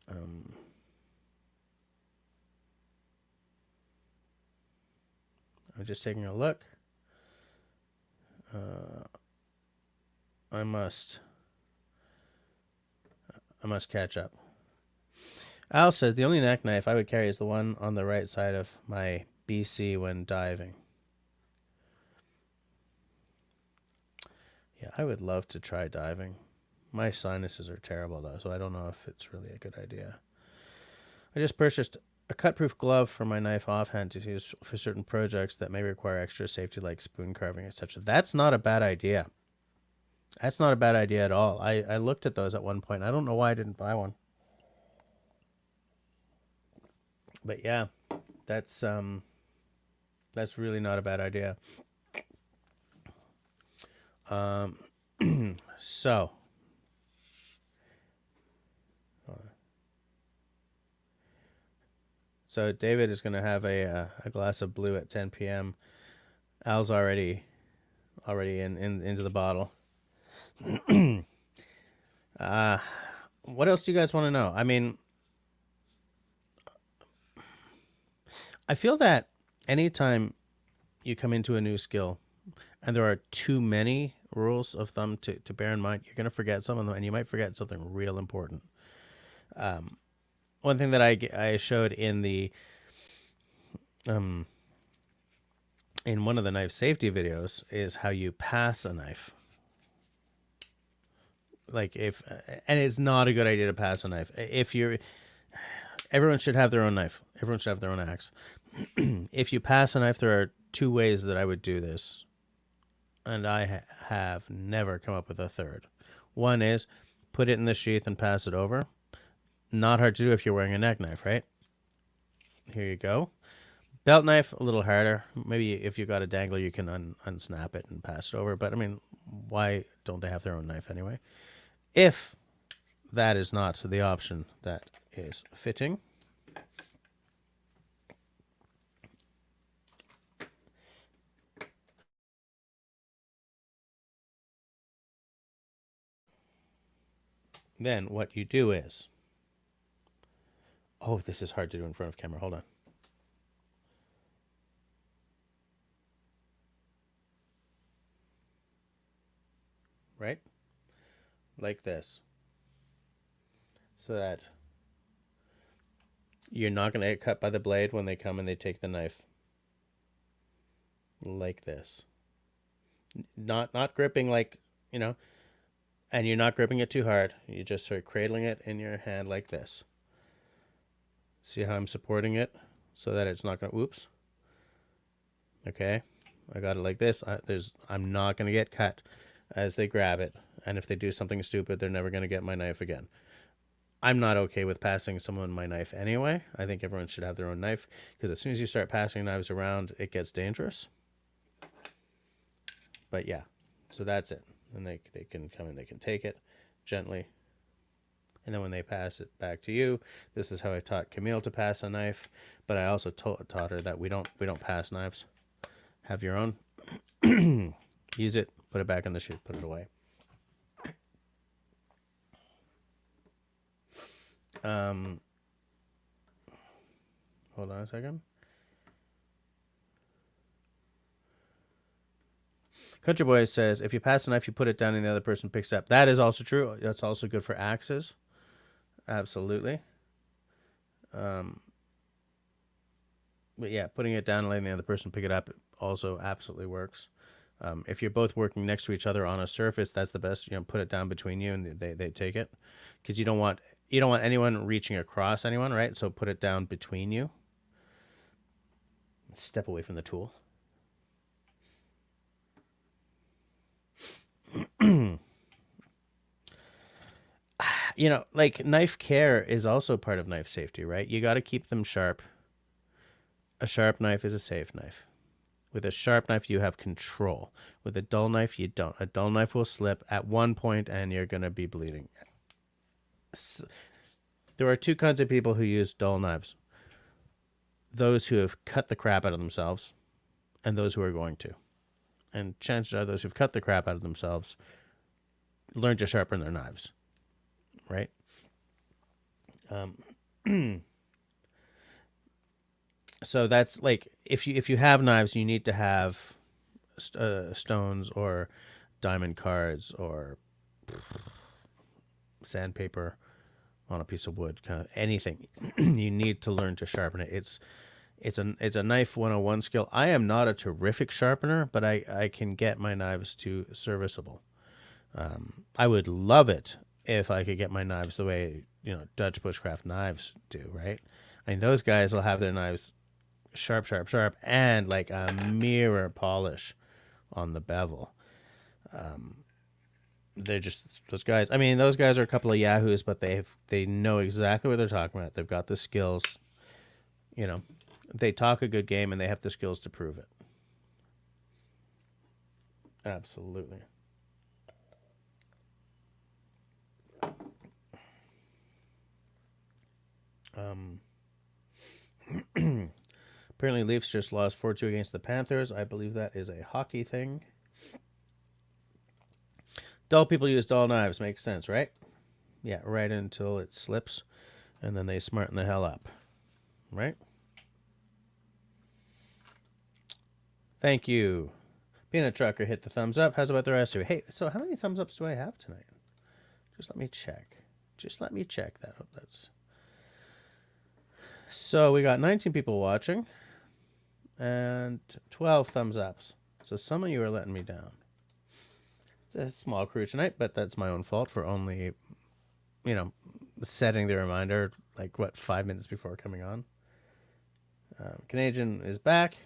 I'm just taking a look. I must catch up. Al says the only neck knife I would carry is the one on the right side of my BC when diving. Yeah, I would love to try diving. My sinuses are terrible though, so I don't know if it's really a good idea. I just purchased a cut-proof glove for my knife offhand to use for certain projects that may require extra safety, like spoon carving, etc. That's not a bad idea. That's not a bad idea at all. I looked at those at one point. I don't know why I didn't buy one. But yeah, that's really not a bad idea. So David is going to have a glass of blue at 10 p.m. Al's already into the bottle. What else do you guys want to know? I mean, I feel that anytime you come into a new skill and there are too many rules of thumb to bear in mind, you're going to forget some of them, and you might forget something real important. One thing that I showed in the in one of the knife safety videos is how you pass a knife. Like and it's not a good idea to pass a knife. Everyone should have their own knife. Everyone should have their own axe. If you pass a knife, there are two ways that I would do this, and I have never come up with a third. One is put it in the sheath and pass it over. Not hard to do if you're wearing a neck knife, right? Here you go. Belt knife, a little harder. Maybe if you got a dangler, you can unsnap it and pass it over. But I mean, why don't they have their own knife anyway? If that is not the option that is fitting, then what you do is, oh, this is hard to do in front of camera. Hold on. Right? Like this. So that you're not going to get cut by the blade when they come and they take the knife. Like this. Not gripping like, you know, and you're not gripping it too hard. You just sort of cradling it in your hand like this. See how I'm supporting it so that it's not going to, whoops. Okay. I got it like this. I'm not going to get cut as they grab it. And if they do something stupid, they're never going to get my knife again. I'm not okay with passing someone my knife anyway. I think everyone should have their own knife because as soon as you start passing knives around, it gets dangerous. But yeah, so that's it. And they can come and they can take it gently. And then when they pass it back to you, this is how I taught Camille to pass a knife. But I also taught her that we don't pass knives. Have your own. Use it. Put it back in the chute. Put it away. Hold on a second. Country Boy says, if you pass a knife, you put it down and the other person picks it up. That is also true. That's also good for axes. Absolutely. But yeah, putting it down and letting the other person pick it up also absolutely works. If you're both working next to each other on a surface, that's the best. You know, put it down between you and they take it, because you don't want anyone reaching across anyone, right? So put it down between you. Step away from the tool. You know, like knife care is also part of knife safety, right? You got to keep them sharp. A sharp knife is a safe knife. With a sharp knife, you have control. With a dull knife, you don't. A dull knife will slip at one point and you're going to be bleeding. There are two kinds of people who use dull knives. Those who have cut the crap out of themselves and those who are going to. And chances are those who've cut the crap out of themselves learn to sharpen their knives, right? So that's like, if you have knives, you need to have stones or diamond cards or sandpaper on a piece of wood, kind of anything. You need to learn to sharpen it. It's a knife 101 skill. I am not a terrific sharpener, but I can get my knives to serviceable. I would love it if I could get my knives the way, you know, Dutch bushcraft knives do, right? I mean, those guys will have their knives sharp, sharp, sharp, and like a mirror polish on the bevel. They're just those guys. I mean, those guys are a couple of yahoos, but they know exactly what they're talking about. They've got the skills. You know, they talk a good game, and they have the skills to prove it. Absolutely. Apparently, Leafs just lost 4-2 against the Panthers. I believe that is a hockey thing. Dull people use dull knives. Makes sense, right? Yeah, right until it slips, and then they smarten the hell up, right? Thank you. Peanut Trucker hit the thumbs up. How's about the rest of you? Hey, so how many thumbs ups do I have tonight? Just let me check. That. Oh, that's... So we got 19 people watching and 12 thumbs ups. So some of you are letting me down. It's a small crew tonight, but that's my own fault for only, you know, setting the reminder like, what, 5 minutes before coming on. Canadian is back.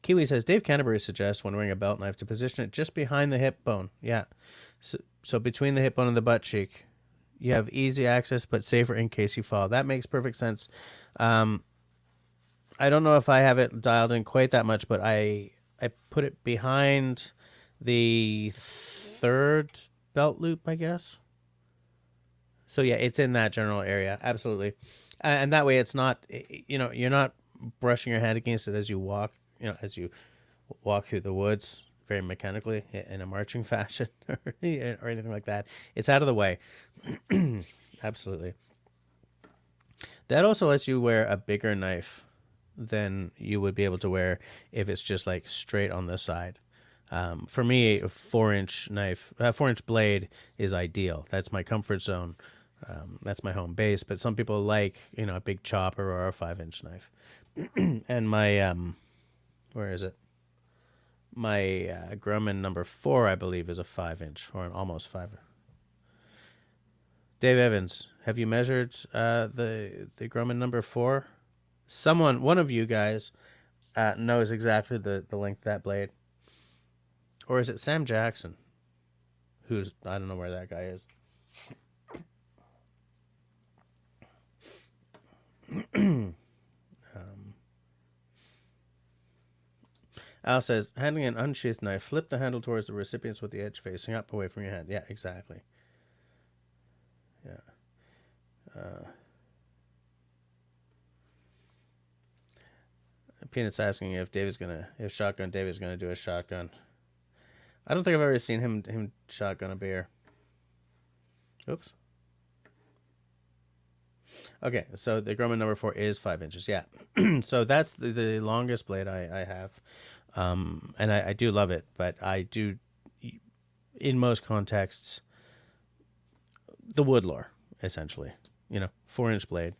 Kiwi says, Dave Canterbury suggests when wearing a belt knife to position it just behind the hip bone. Yeah. So between the hip bone and the butt cheek. You have easy access, but safer in case you fall. That makes perfect sense. I don't know if I have it dialed in quite that much, but I put it behind the third belt loop, I guess. So yeah, it's in that general area, absolutely, and that way it's not, you're not brushing your hand against it as you walk, as you walk through the woods very mechanically in a marching fashion or anything like that. It's out of the way. Absolutely. That also lets you wear a bigger knife than you would be able to wear if it's just like straight on the side. For me, a 4-inch knife, a 4-inch blade is ideal. That's my comfort zone. That's my home base. But some people like, a big chopper or a 5-inch knife. And my, where is it? My Grumman number 4, I believe, is a 5-inch or an almost 5. Dave Evans, have you measured the Grumman number 4? One of you guys, knows exactly the length of that blade. Or is it Sam Jackson? I don't know where that guy is. Al says, handling an unsheathed knife, flip the handle towards the recipients with the edge facing up away from your hand. Yeah, exactly. Yeah. Peanut's asking if Shotgun David's gonna do a shotgun. I don't think I've ever seen him shotgun a beer. Oops. Okay, so the Grumman number 4 is 5 inches. Yeah. So that's the longest blade I have. And I do love it, but I do, in most contexts, the woodlore, essentially. 4-inch blade.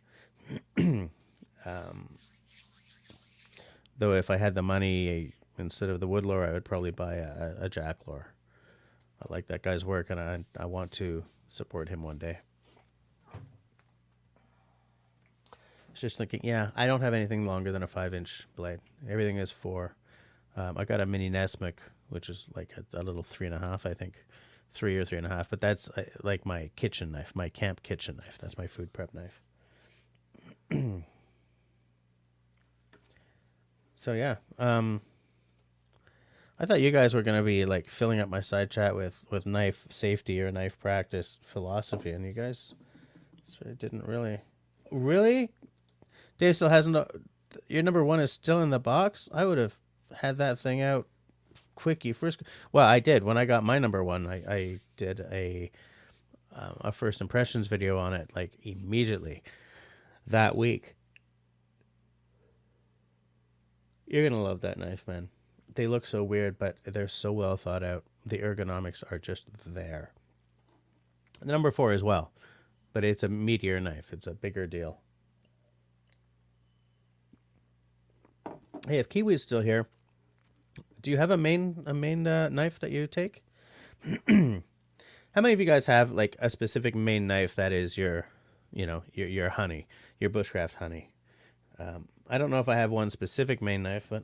Though if I had the money, instead of the woodlore, I would probably buy a jacklore. I like that guy's work, and I want to support him one day. Just thinking, yeah, I don't have anything longer than a 5-inch blade. Everything is 4. I got a mini Nesmik, which is like a little 3.5, I think, 3 or 3.5. But that's like my kitchen knife, my camp kitchen knife. That's my food prep knife. So yeah, I thought you guys were gonna be like filling up my side chat with knife safety or knife practice philosophy, and you guys sort of didn't really. Really, Dave still hasn't. Your number 1 is still in the box. I would have had that thing out quickie first. Well, I did when I got my number 1. I did a first impressions video on it like immediately that week. You're gonna love that knife, man. They look so weird, but they're so well thought out. The ergonomics are just there. The number 4 as well, but it's a meatier knife. It's a bigger deal. Hey, if Kiwi's still here, do you have a main knife that you take? How many of you guys have like a specific main knife that is your honey, your bushcraft honey? I don't know if I have one specific main knife, but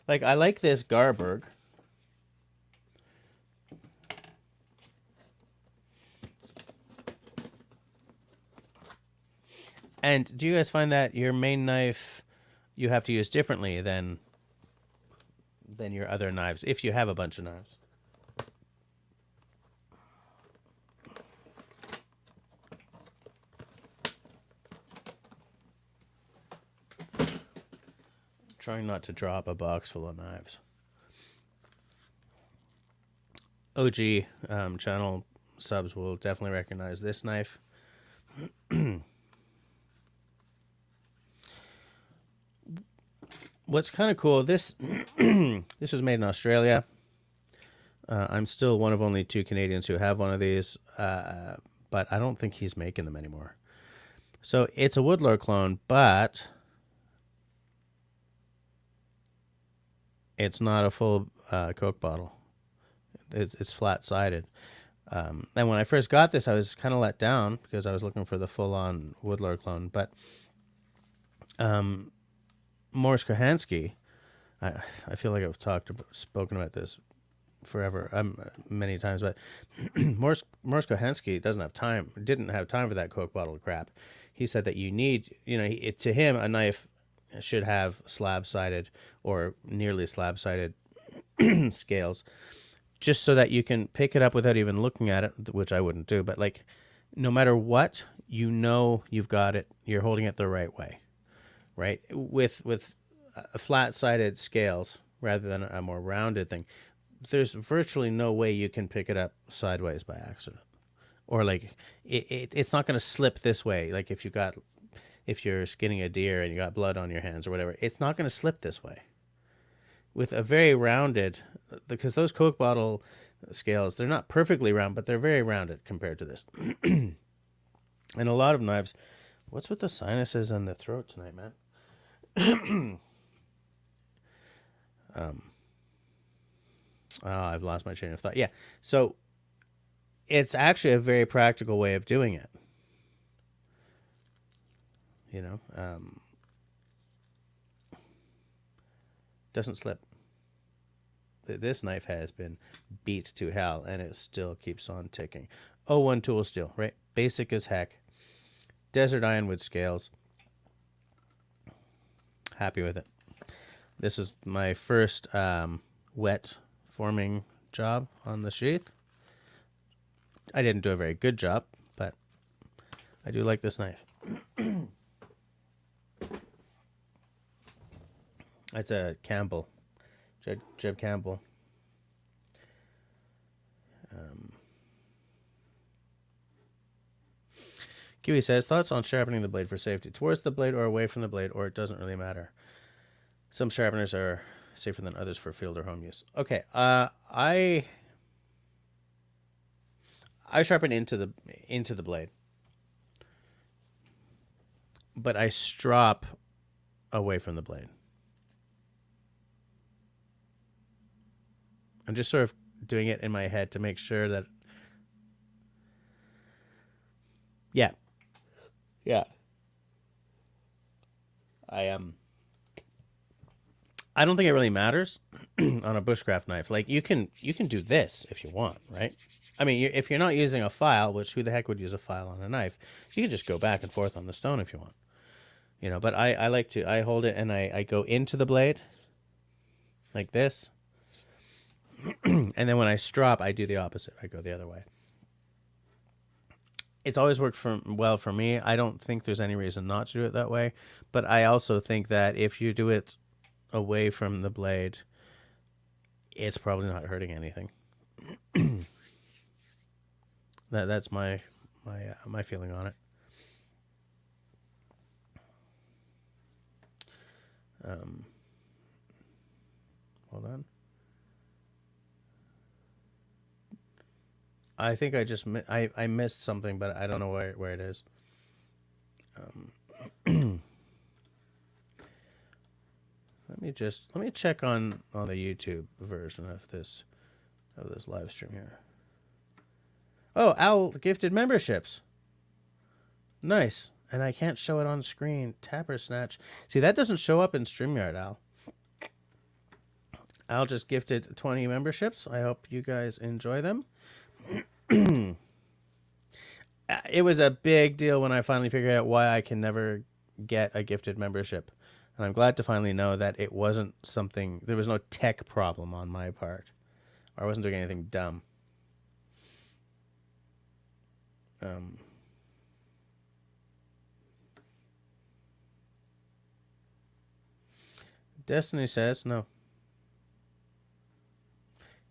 like I like this Garberg. And do you guys find that your main knife you have to use differently than your other knives if you have a bunch of knives? Trying not to drop a box full of knives. OG channel subs will definitely recognize this knife. What's kind of cool, this this was made in Australia. I'm still one of only 2 Canadians who have one of these, but I don't think he's making them anymore. So it's a woodlore clone, but it's not a full Coke bottle. It's flat-sided. And when I first got this, I was kind of let down because I was looking for the full-on woodlore clone. But Morris Kohansky, I feel like I've spoken about this forever, many times, but Morse Kohensky didn't have time for that Coke bottle crap. He said that you need, to him, a knife should have slab-sided or nearly slab-sided scales, just so that you can pick it up without even looking at it, which I wouldn't do. But like, no matter what, you've got it. You're holding it the right way, right? With flat-sided scales rather than a more rounded thing, there's virtually no way you can pick it up sideways by accident, or like it's not going to slip this way. Like if you're skinning a deer and you got blood on your hands or whatever, it's not going to slip this way. With a very rounded, because those Coke bottle scales, they're not perfectly round, but they're very rounded compared to this. And a lot of knives, what's with the sinuses and the throat tonight, man? I've lost my train of thought. Yeah, so it's actually a very practical way of doing it. Doesn't slip. This knife has been beat to hell, and it still keeps on ticking. 01 tool steel, right? Basic as heck. Desert ironwood scales. Happy with it. This is my first wet forming job on the sheath. I didn't do a very good job, but I do like this knife. It's a Campbell, Jeb Campbell. Kiwi says, thoughts on sharpening the blade for safety? Towards the blade or away from the blade, or it doesn't really matter. Some sharpeners are safer than others for field or home use. Okay, I sharpen into the blade, but I strop away from the blade. I'm just sort of doing it in my head to make sure that, yeah. I don't think it really matters on a bushcraft knife. Like you can do this if you want, right? I mean, if you're not using a file, which who the heck would use a file on a knife? You can just go back and forth on the stone if you want, But I like to. I hold it and I go into the blade like this. And then when I strop, I do the opposite. I go the other way. It's always worked well for me. I don't think there's any reason not to do it that way. But I also think that if you do it away from the blade, it's probably not hurting anything. That's my feeling on it. Hold on. I think I just I missed something, but I don't know where it is. Let me check on the YouTube version of this live stream here. Oh, Al gifted memberships. Nice. And I can't show it on screen. Tapper Snatch. See, that doesn't show up in StreamYard, Al. Al just gifted 20 memberships. I hope you guys enjoy them. It was a big deal when I finally figured out why I can never get a gifted membership. And I'm glad to finally know that it wasn't something, there was no tech problem on my part. Or I wasn't doing anything dumb. Destiny says, no.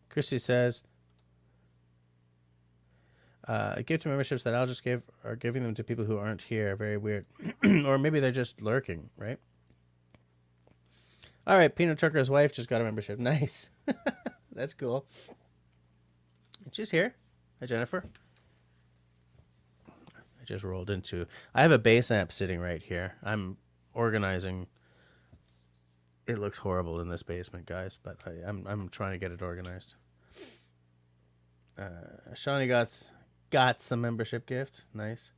Chrissy says, gift memberships that Al just gave are giving them to people who aren't here. Very weird. Or maybe they're just lurking, right? All right, Peanut Trucker's wife just got a membership. Nice. That's cool. She's here. Hi, Jennifer. I just rolled into... I have a bass amp sitting right here. I'm organizing... It looks horrible in this basement, guys, but I'm trying to get it organized. Shawnee got some membership gift. Nice.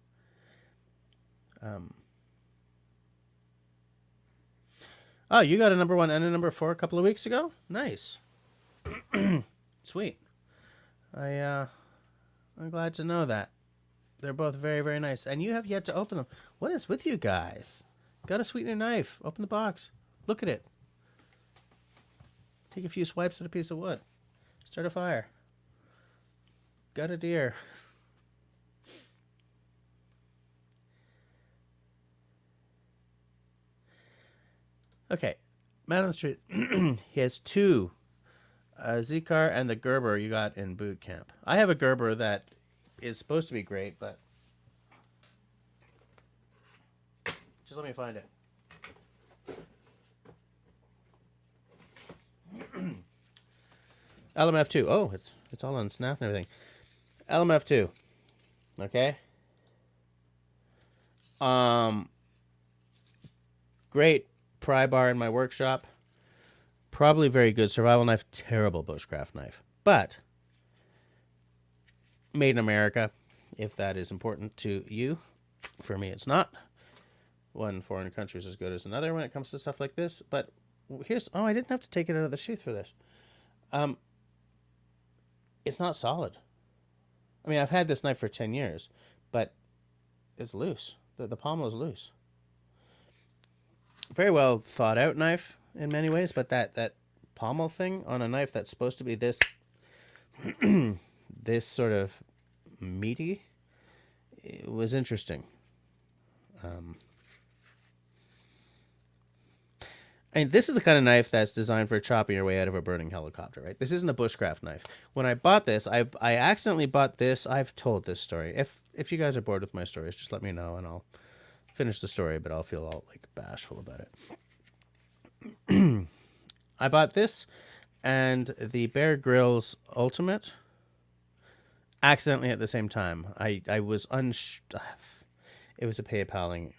Oh, you got a number 1 and a number 4 a couple of weeks ago? Nice. Sweet. I'm glad to know that. They're both very, very nice. And you have yet to open them. What is with you guys? Got to sweeten your knife. Open the box. Look at it. Take a few swipes at a piece of wood. Start a fire. Got a deer. Okay. Man on the street. He has two. Zikar and the Gerber you got in boot camp. I have a Gerber that is supposed to be great, but just let me find it. LMF2. Oh, it's all on snap and everything. LMF2. Okay. Great pry bar in my workshop. Probably very good survival knife. Terrible bushcraft knife. But made in America, if that is important to you. For me, it's not. One foreign country is as good as another when it comes to stuff like this. But here's... Oh, I didn't have to take it out of the sheath for this. It's not solid. I mean, I've had this knife for 10 years, but it's loose. The pommel is loose. Very well thought out knife in many ways, but that pommel thing on a knife that's supposed to be this this sort of meaty, it was interesting. And this is the kind of knife that's designed for chopping your way out of a burning helicopter, right? This isn't a bushcraft knife. When I bought this, I accidentally bought this. I've told this story. If you guys are bored with my stories, just let me know and I'll finish the story, but I'll feel all like bashful about it. I bought this and the Bear Grylls Ultimate accidentally at the same time. I was it was a PayPaling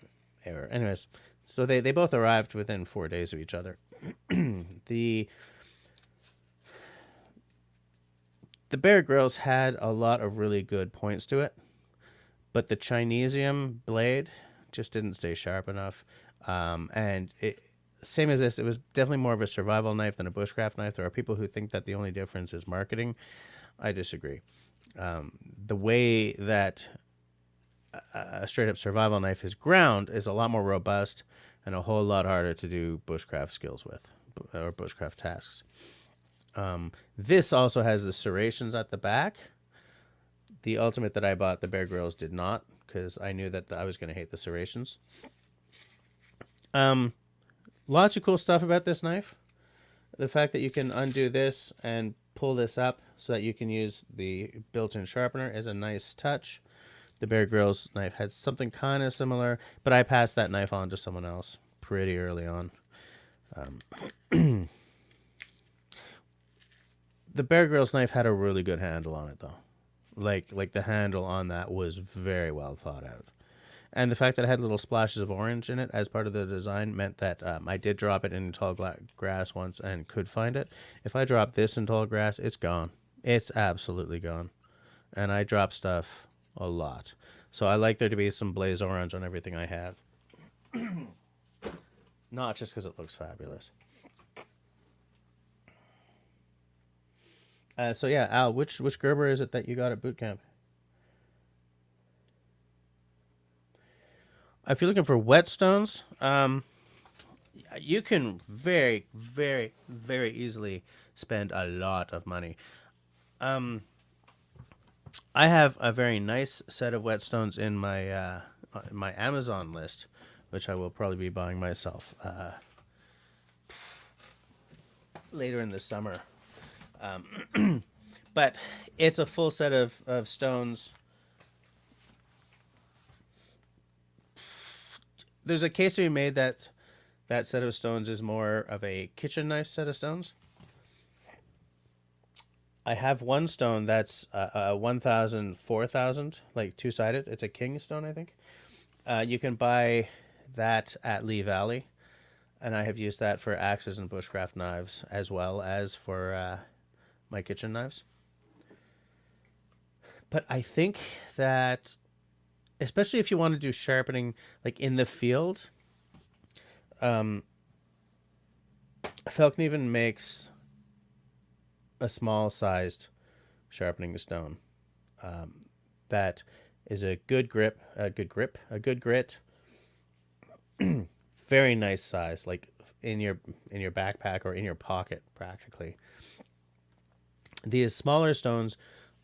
error. Anyways, so they both arrived within 4 days of each other. The Bear Grylls had a lot of really good points to it, but the Chinesium blade just didn't stay sharp enough. And same as this, it was definitely more of a survival knife than a bushcraft knife. There are people who think that the only difference is marketing. I disagree. The way that a straight-up survival knife is ground is a lot more robust and a whole lot harder to do bushcraft skills with, or bushcraft tasks. This also has the serrations at the back. The Ultimate that I bought, the Bear Grylls, did not, because I knew that I was going to hate the serrations. Lots of cool stuff about this knife. The fact that you can undo this and pull this up so that you can use the built-in sharpener is a nice touch. The Bear Grylls knife had something kind of similar, but I passed that knife on to someone else pretty early on. The Bear Grylls knife had a really good handle on it, though. Like the handle on that was very well thought out. And the fact that it had little splashes of orange in it as part of the design meant that I did drop it in tall grass once and could find it. If I drop this in tall grass, it's gone. It's absolutely gone. And I drop stuff a lot. So I like there to be some blaze orange on everything I have. Not just because it looks fabulous. So yeah, Al, which Gerber is it that you got at boot camp? If you're looking for whetstones, you can very, very, very easily spend a lot of money. I have a very nice set of whetstones in my Amazon list, which I will probably be buying myself later in the summer. But it's a full set of stones. There's a case to be made that that set of stones is more of a kitchen knife set of stones. I have one stone that's 1,000, 4,000, like two-sided. It's a king stone, I think. You can buy that at Lee Valley, and I have used that for axes and bushcraft knives as well as for my kitchen knives. But I think that, especially if you want to do sharpening like in the field, Falkneven makes a small-sized sharpening stone that is a good grip, a good grit, very nice size, like in your backpack or in your pocket, practically. These smaller stones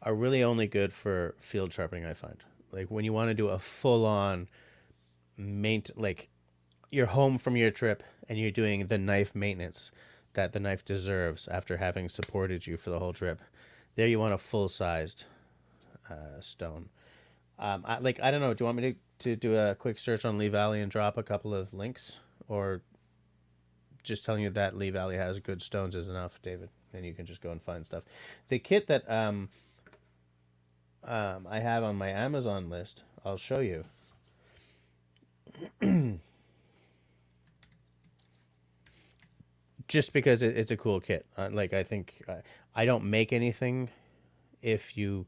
are really only good for field sharpening, I find. Like when you want to do a full-on like you're home from your trip and you're doing the knife maintenance that the knife deserves after having supported you for the whole trip. There you want a full-sized stone. I don't know. Do you want me to do a quick search on Lee Valley and drop a couple of links, or just telling you that Lee Valley has good stones is enough, David, and you can just go and find stuff. The kit that I have on my Amazon list, I'll show you. Just because it's a cool kit. I think I don't make anything if you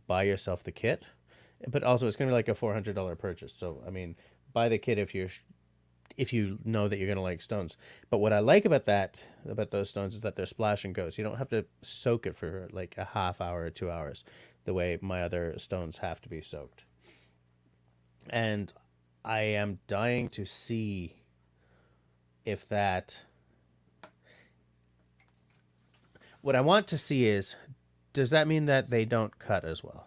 buy yourself the kit, but also it's going to be like a $400 purchase. So I mean, buy the kit if you know that you're going to like stones. But what I like about those stones is that they're splash and go. So you don't have to soak it for like a half hour or 2 hours the way my other stones have to be soaked. And I am dying to see if that... What I want to see is, does that mean that they don't cut as well?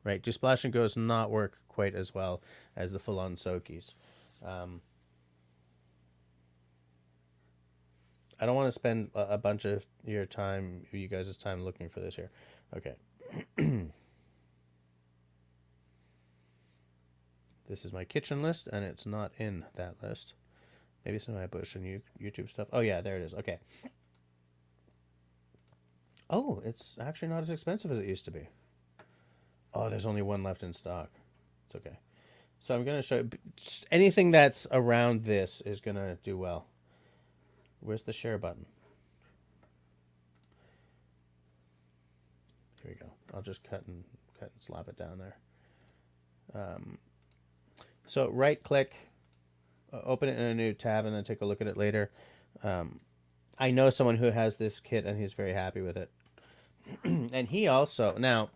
Right? Do splash and goes not work quite as well as the full-on soakies? I don't want to spend a bunch of you guys' time looking for this here. Okay. This is my kitchen list, and it's not in that list. Maybe some of my Bush and YouTube stuff. Oh, yeah, there it is. Okay. Oh, it's actually not as expensive as it used to be. Oh, there's only one left in stock. It's okay. So I'm going to show you. Anything that's around this is going to do well. Where's the share button? Here we go. I'll just cut and slap it down there. So right click, open it in a new tab, and then take a look at it later. I know someone who has this kit, and he's very happy with it. And he also, now,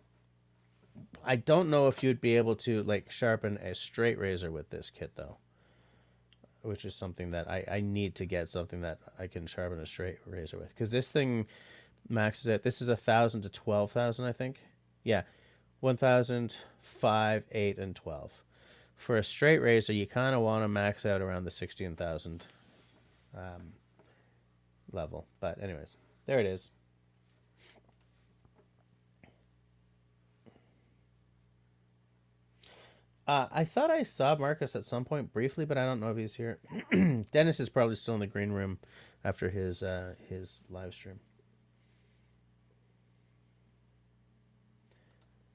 I don't know if you'd be able to like sharpen a straight razor with this kit though, which is something that I need to get, something that I can sharpen a straight razor with, because this thing maxes it. This is 1,000 to 12,000, I think. Yeah, 1,000, 5, 8, and 12. For a straight razor, you kind of want to max out around the 16,000 level. But anyways, there it is. I thought I saw Marcus at some point briefly, but I don't know if he's here. Dennis is probably still in the green room after his live stream.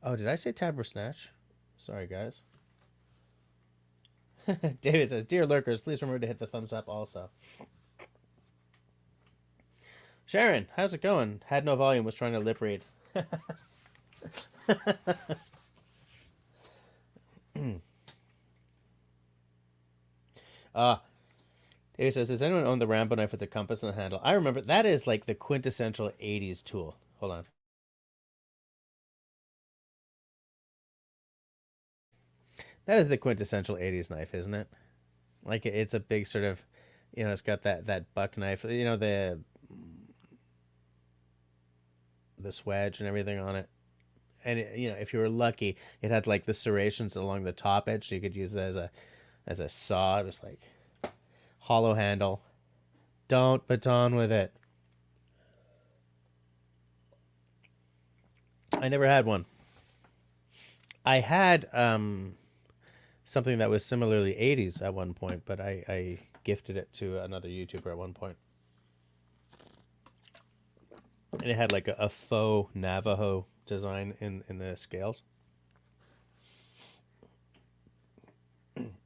Oh, did I say tab or snatch? Sorry, guys. David says, "Dear lurkers, please remember to hit the thumbs up also." Sharon, how's it going? Had no volume, was trying to lip read. David says, "Does anyone own the Rambo knife with the compass and the handle?" I remember that is like the quintessential 80s tool. Hold on. That is the quintessential 80s knife, isn't it? Like it's a big sort of, it's got that buck knife, the swedge and everything on it. And if you were lucky, it had like the serrations along the top edge, so you could use it as a saw. It was like hollow handle. Don't baton with it. I never had one. I had something that was similarly 80s at one point, but I gifted it to another YouTuber at one point. And it had like a faux Navajo design in the scales.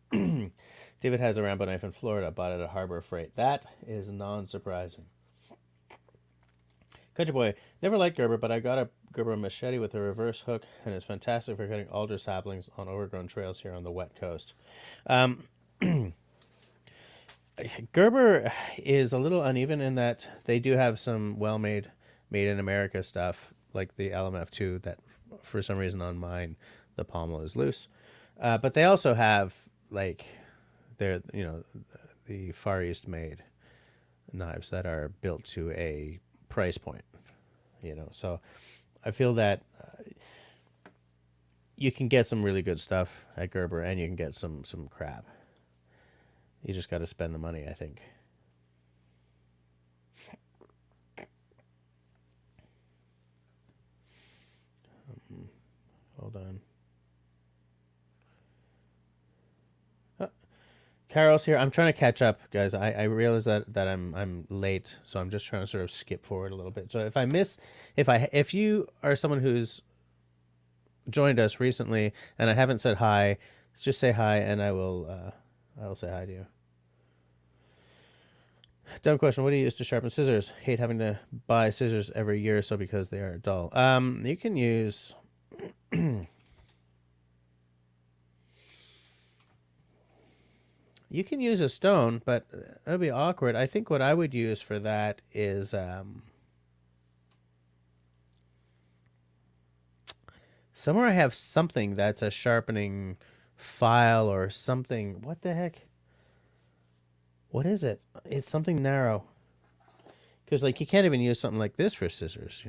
David has a Rambo knife in Florida, bought it at Harbor Freight. That is non-surprising. Country Boy, never liked Gerber, but I got a Gerber machete with a reverse hook, and it's fantastic for cutting alder saplings on overgrown trails here on the wet coast. Gerber is a little uneven in that they do have some well-made made in America stuff like the LMF2 that for some reason on mine the pommel is loose. But they also have like the Far East made knives that are built to a price point, So I feel that you can get some really good stuff at Gerber, and you can get some crap. You just got to spend the money, I think. Hold on. Carol's here. I'm trying to catch up, guys. I realize that I'm late, so I'm just trying to sort of skip forward a little bit. So if you are someone who's joined us recently and I haven't said hi, just say hi, and I will say hi to you. Dumb question. What do you use to sharpen scissors? Hate having to buy scissors every year or so because they are dull. You can use you can use a stone, but that would be awkward. I think what I would use for that is somewhere I have something that's a sharpening file or something. What the heck? What is it? It's something narrow. Because, like, you can't even use something like this for scissors,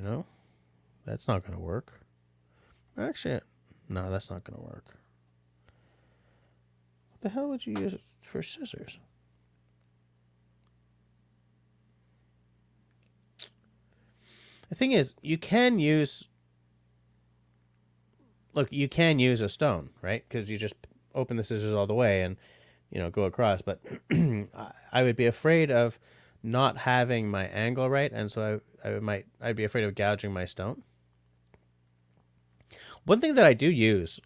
That's not going to work. Actually, no, that's not going to work. What the hell would you use it for scissors? The thing is, you can use a stone, right? Because you just open the scissors all the way and, go across. But I would be afraid of not having my angle right, and so I'd be afraid of gouging my stone. One thing that I do use,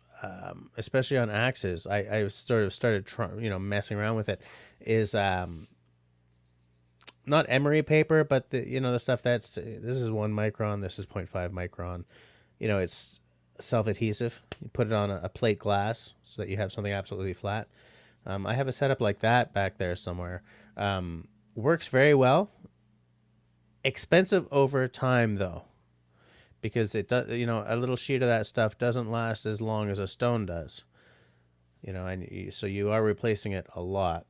especially on axes, I sort of started messing around with it, is not emery paper, but the stuff this is 1 micron, this is 0.5 micron. It's self-adhesive. You put it on a plate glass so that you have something absolutely flat. I have a setup like that back there somewhere. Works very well. Expensive over time, though, because it does. A little sheet of that stuff doesn't last as long as a stone does. And so you are replacing it a lot.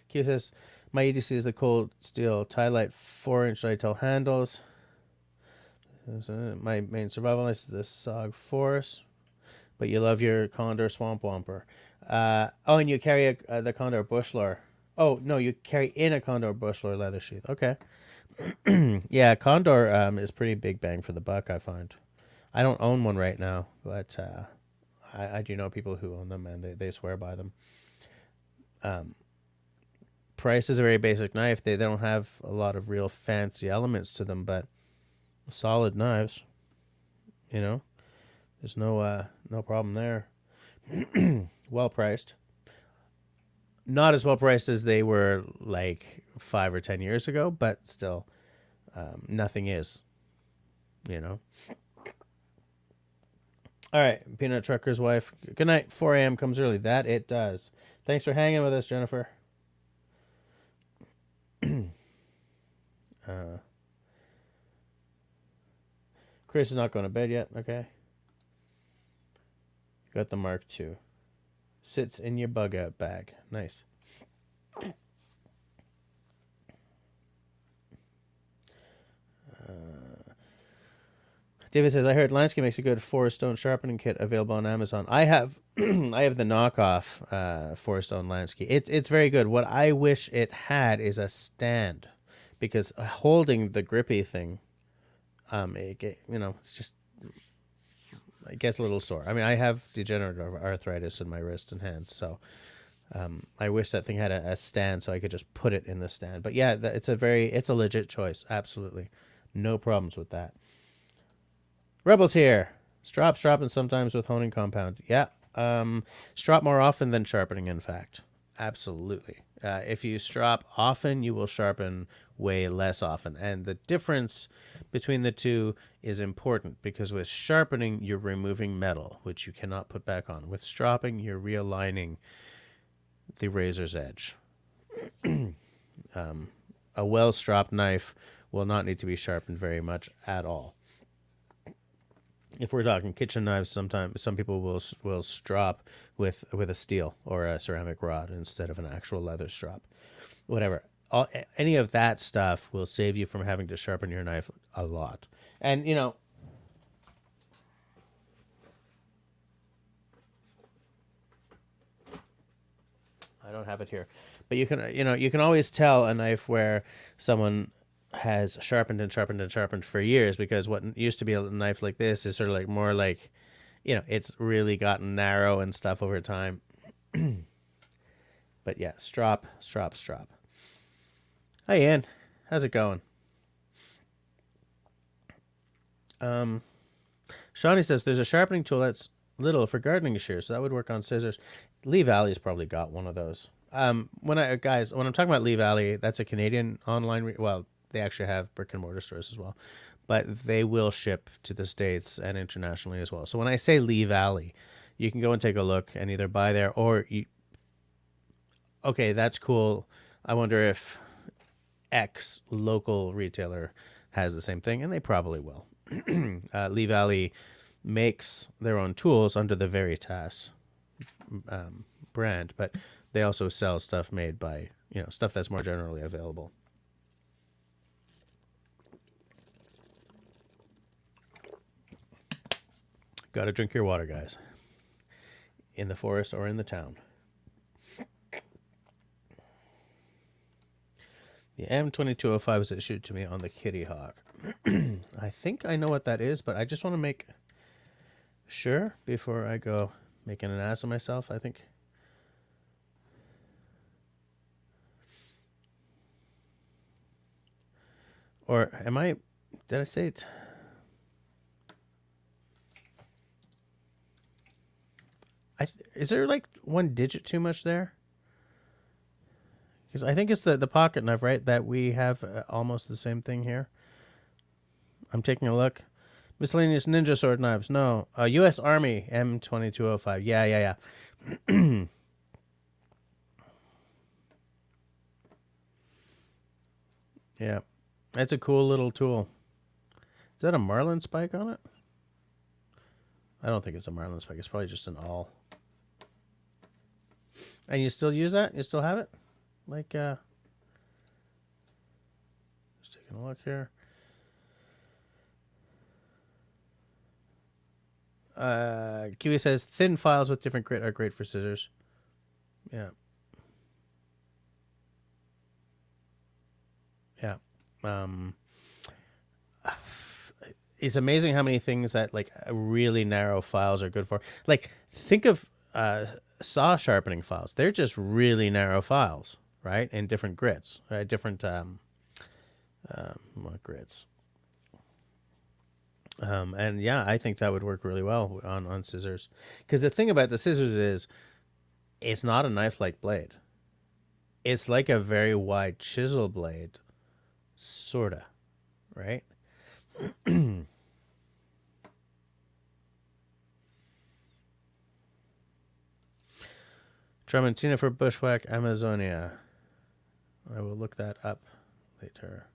Q says, my EDC is the cold steel tie light 4-inch light-tail handles. My main survival knife is the Sog Force, but you love your Condor Swamp Womper. And you carry the Condor Bushlore. Oh, no, you carry in a Condor Bushlore leather sheath. Okay. Yeah, Condor is pretty big bang for the buck, I find. I don't own one right now, but I do know people who own them, and they swear by them. Price is a very basic knife. They don't have a lot of real fancy elements to them, but solid knives. There's no problem there. Well priced. Not as well priced as they were like 5 or 10 years ago, but still, nothing is. All right, Peanut Trucker's wife. Good night. 4 a.m. comes early. That it does. Thanks for hanging with us, Jennifer. Chris is not going to bed yet. Okay. Got the Mark II. Sits in your bug out bag. Nice. David says, I heard Lansky makes a good Forest Stone sharpening kit available on Amazon. I have I have the knockoff Forest Stone Lansky. It's very good. What I wish it had is a stand, because holding the grippy thing, it's just, it gets a little sore. I mean, I have degenerative arthritis in my wrists and hands, so I wish that thing had a stand so I could just put it in the stand. But yeah, it's a legit choice. Absolutely. No problems with that. Rebels here. Strop, and sometimes with honing compound. Yeah. Strop more often than sharpening, in fact. Absolutely. If you strop often, you will sharpen way less often. And the difference between the two is important, because with sharpening, you're removing metal, which you cannot put back on. With stropping, you're realigning the razor's edge. A well-stropped knife will not need to be sharpened very much at all. If we're talking kitchen knives, sometimes some people will strop with a steel or a ceramic rod instead of an actual leather strop. Whatever. Any of that stuff will save you from having to sharpen your knife a lot. And you know, I don't have it here, but you can always tell a knife where someone has sharpened and sharpened and sharpened for years, because what used to be a knife like this is sort of like more like, it's really gotten narrow and stuff over time. But yeah, strop. Hi, Ian. How's it going? Shawnee says there's a sharpening tool that's little for gardening shears, so that would work on scissors. Lee Valley's probably got one of those. When I'm talking about Lee Valley, that's a Canadian online. Well, they actually have brick and mortar stores as well, but they will ship to the States and internationally as well. So when I say Lee Valley, you can go and take a look and either buy there or you. Okay, that's cool. I wonder if X local retailer has the same thing, and they probably will. Lee Valley makes their own tools under the Veritas brand, but they also sell stuff made by, stuff that's more generally available. Got to drink your water, guys. In the forest or in the town. The M2205 was issued to me on the Kitty Hawk. I think I know what that is, but I just want to make sure before I go making an ass of myself, I think. Or did I say it? Is there like one digit too much there? Because I think it's the pocket knife, right? That we have almost the same thing here. I'm taking a look. Miscellaneous ninja sword knives. No. U.S. Army M2205. Yeah. Yeah. That's a cool little tool. Is that a Marlin spike on it? I don't think it's a Marlin spike. It's probably just an awl. And you still use that? You still have it? Like, just taking a look here. Kiwi says thin files with different grit are great for scissors. Yeah. It's amazing how many things that like really narrow files are good for. Like, think of saw sharpening files. They're just really narrow files, right? In different grits, right? Different grits. And yeah, I think that would work really well on scissors. Because the thing about the scissors is, it's not a knife-like blade. It's like a very wide chisel blade, sorta, right? Tramontina for Bushwhack Amazonia. I will look that up later.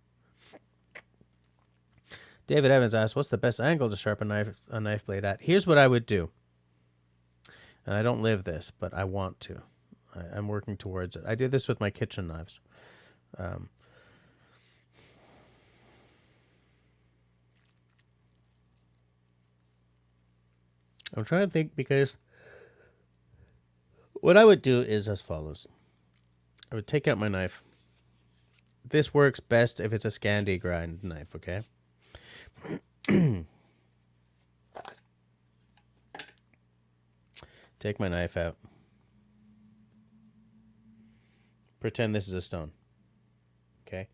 David Evans asks, what's the best angle to sharpen a knife blade at? Here's what I would do. And I don't live this, but I want to. I'm working towards it. I do this with my kitchen knives. I'm trying to think, because what I would do is as follows. I would take out my knife. This works best if it's a Scandi grind knife, okay? Take my knife out. Pretend this is a stone. Okay?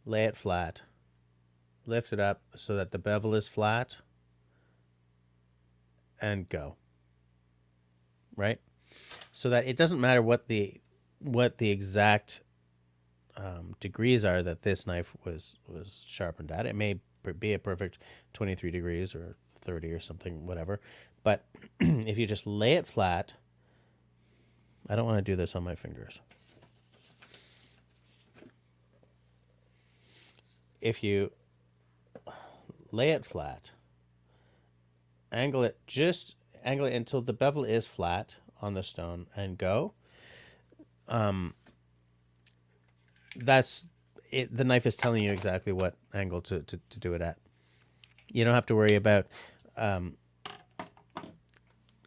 Lay it flat. Lift it up so that the bevel is flat. And go. Right? So that it doesn't matter what the exact degrees are that this knife was sharpened at. It may be a perfect 23 degrees or 30 or something, whatever. But if you just lay it flat, I don't want to do this on my fingers. if you lay it flat, angle it until the bevel is flat on the stone, and go. That's it. The knife is telling you exactly what angle to do it at. You don't have to worry about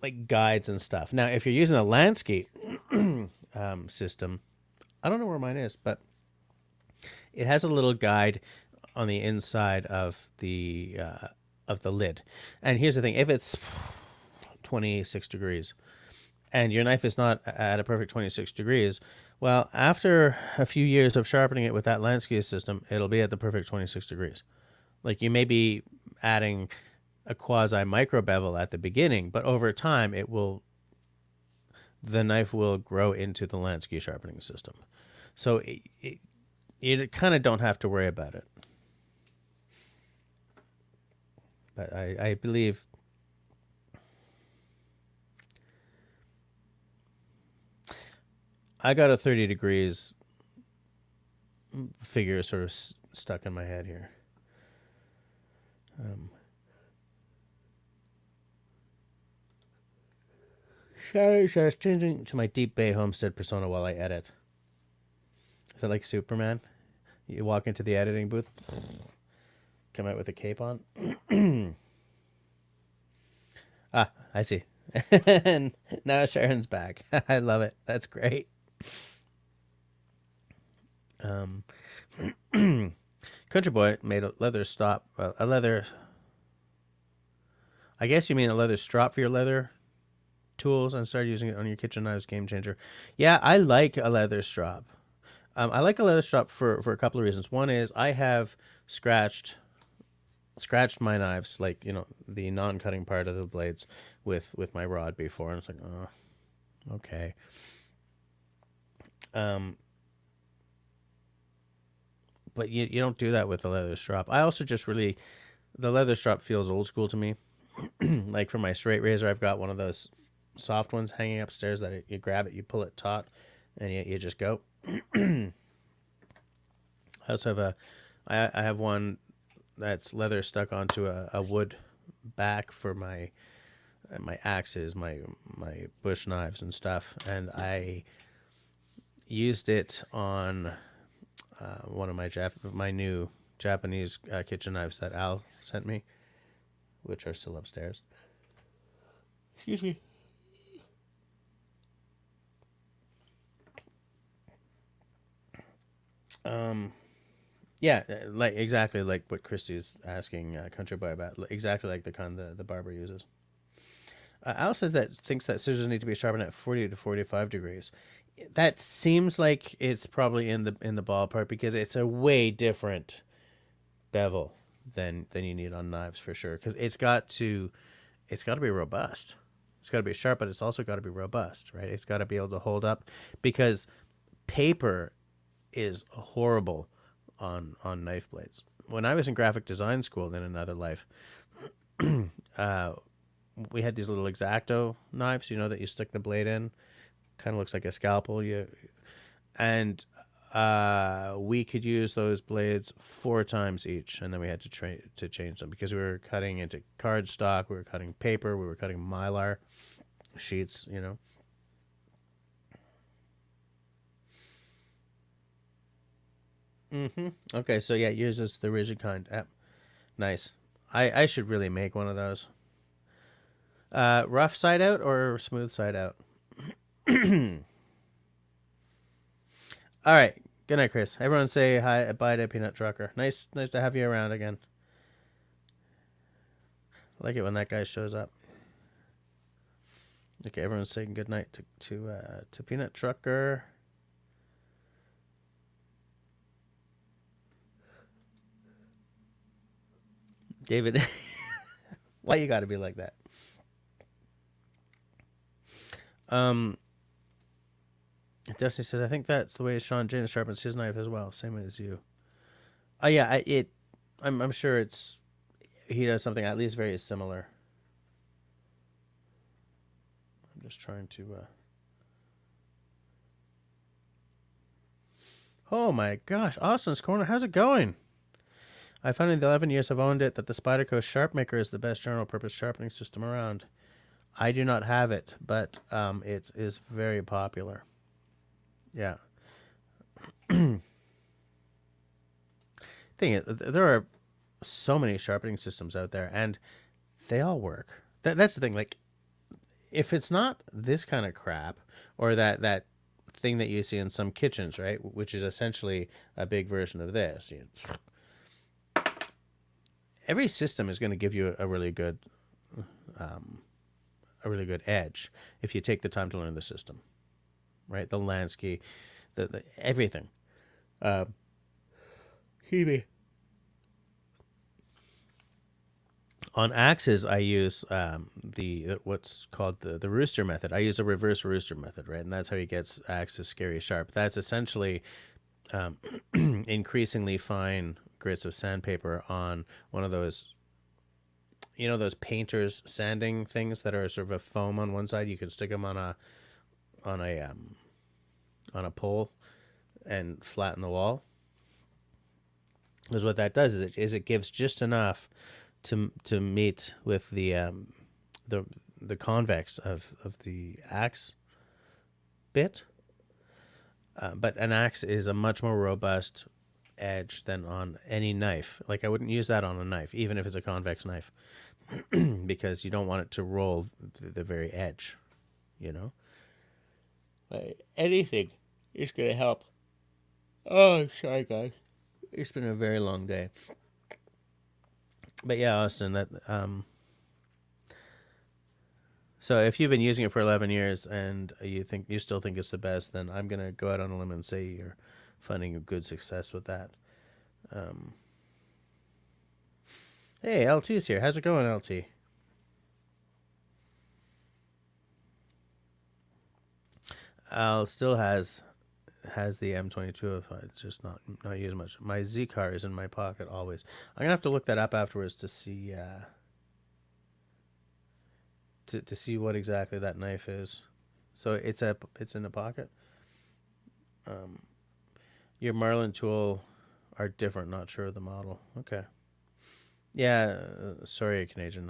like guides and stuff. Now, if you're using a landscape system, I don't know where mine is, but it has a little guide on the inside of the lid. And here's the thing: if it's 26 degrees and your knife is not at a perfect 26 degrees, well, after a few years of sharpening it with that landscape system, it'll be at the perfect 26 degrees. Like, you may be adding a quasi micro bevel at the beginning, but over time the knife will grow into the landscape sharpening system. So you kind of don't have to worry about it. But I believe I got a 30 degrees figure sort of stuck in my head here. Sorry, so I was changing to my Deep Bay Homestead persona while I edit. Is that like Superman? You walk into the editing booth, come out with a cape on. Ah, I see. And now Sharon's back. I love it. That's great. Country Boy made a leather stop, a leather. I guess you mean a leather strap for your leather tools, and started using it on your kitchen knives. Game changer. Yeah, I like a leather strap. I like a leather strap for a couple of reasons. One is I have scratched my knives, like, you know, the non-cutting part of the blades with my rod before, and it's like, oh, okay. But you don't do that with the leather strap. I also just really, the leather strap feels old school to me. Like for my straight razor, I've got one of those soft ones hanging upstairs that you grab it, you pull it taut, and you just go. I also have I have one that's leather stuck onto a wood back for my axes, my bush knives and stuff, and I used it on one of my new Japanese kitchen knives that Al sent me, which are still upstairs. Excuse me. Yeah, like exactly like what Christy's asking Country Boy about. Exactly like the kind the barber uses. Al says thinks that scissors need to be sharpened at 40 to 45 degrees. That seems like it's probably in the ballpark, because it's a way different bevel than you need on knives for sure. Because it's got to be robust. It's got to be sharp, but it's also got to be robust, right? It's got to be able to hold up, because paper is horrible on knife blades. When I was in graphic design school in another life, we had these little X-Acto knives, you know, that you stick the blade in. Kind of looks like a scalpel. And we could use those blades 4 times each, and then we had to change them, because we were cutting into cardstock, we were cutting paper, we were cutting Mylar sheets, you know. Okay, so yeah, yours is the rigid kind. Nice. I should really make one of those. Rough side out or smooth side out? All right. Good night, Chris. Everyone say hi, bye to Peanut Trucker. Nice to have you around again. I like it when that guy shows up. Okay, everyone's saying good night to Peanut Trucker. David, why you got to be like that? Destiny says, I think that's the way Sean James sharpens his knife as well. Same as you. Oh yeah, I'm sure he does something at least very similar. I'm just trying to. Oh my gosh, Austin's Corner, how's it going? I found in the 11 years I've owned it that the Spyderco SharpMaker is the best general purpose sharpening system around. I do not have it, but it is very popular. Yeah. Thing is, there are so many sharpening systems out there, and they all work. That's the thing. Like, if it's not this kind of crap, or that thing that you see in some kitchens, right, which is essentially a big version of this, every system is going to give you a really good edge if you take the time to learn the system, right? The landscape, the everything. Excuse me. On axes, I use the what's called the rooster method. I use a reverse rooster method, right? And that's how he gets axes scary sharp. That's essentially increasingly fine grits of sandpaper on one of those, those painters sanding things that are sort of a foam on one side. You can stick them on a pole and flatten the wall. Because what that does is it gives just enough to meet with the convex of the axe bit. But an axe is a much more robust edge than on any knife. Like, I wouldn't use that on a knife, even if it's a convex knife, because you don't want it to roll the very edge, Anything is going to help. Oh, sorry, guys. It's been a very long day. But yeah, Austin, that so if you've been using it for 11 years and you still think it's the best, then I'm gonna go out on a limb and say you're finding a good success with that. Hey, LT's here. How's it going, LT? Al still has the M22. It's just not used much. My Z car is in my pocket always. I'm gonna have to look that up afterwards to see to see what exactly that knife is. So it's in a pocket. Your Marlin tool are different. Not sure of the model. Okay. Yeah. Sorry, Canadian.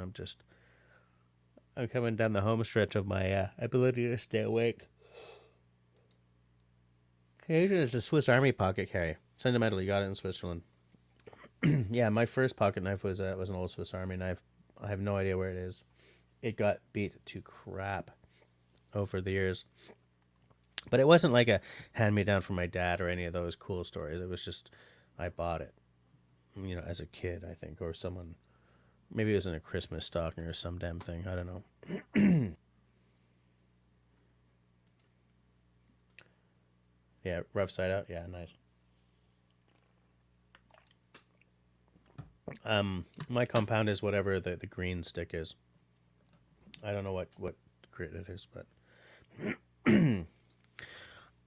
I'm coming down the home stretch of my ability to stay awake. Canadian is a Swiss Army pocket carry. Sentimentally, got it in Switzerland. Yeah, my first pocket knife was an old Swiss Army knife. I have no idea where it is. It got beat to crap over the years. But it wasn't like a hand-me-down from my dad or any of those cool stories. It was just, I bought it, as a kid, I think, or someone, maybe it was in a Christmas stocking or some damn thing. I don't know. Yeah, rough side out. Yeah, nice. My compound is whatever the green stick is. I don't know what grit it is, but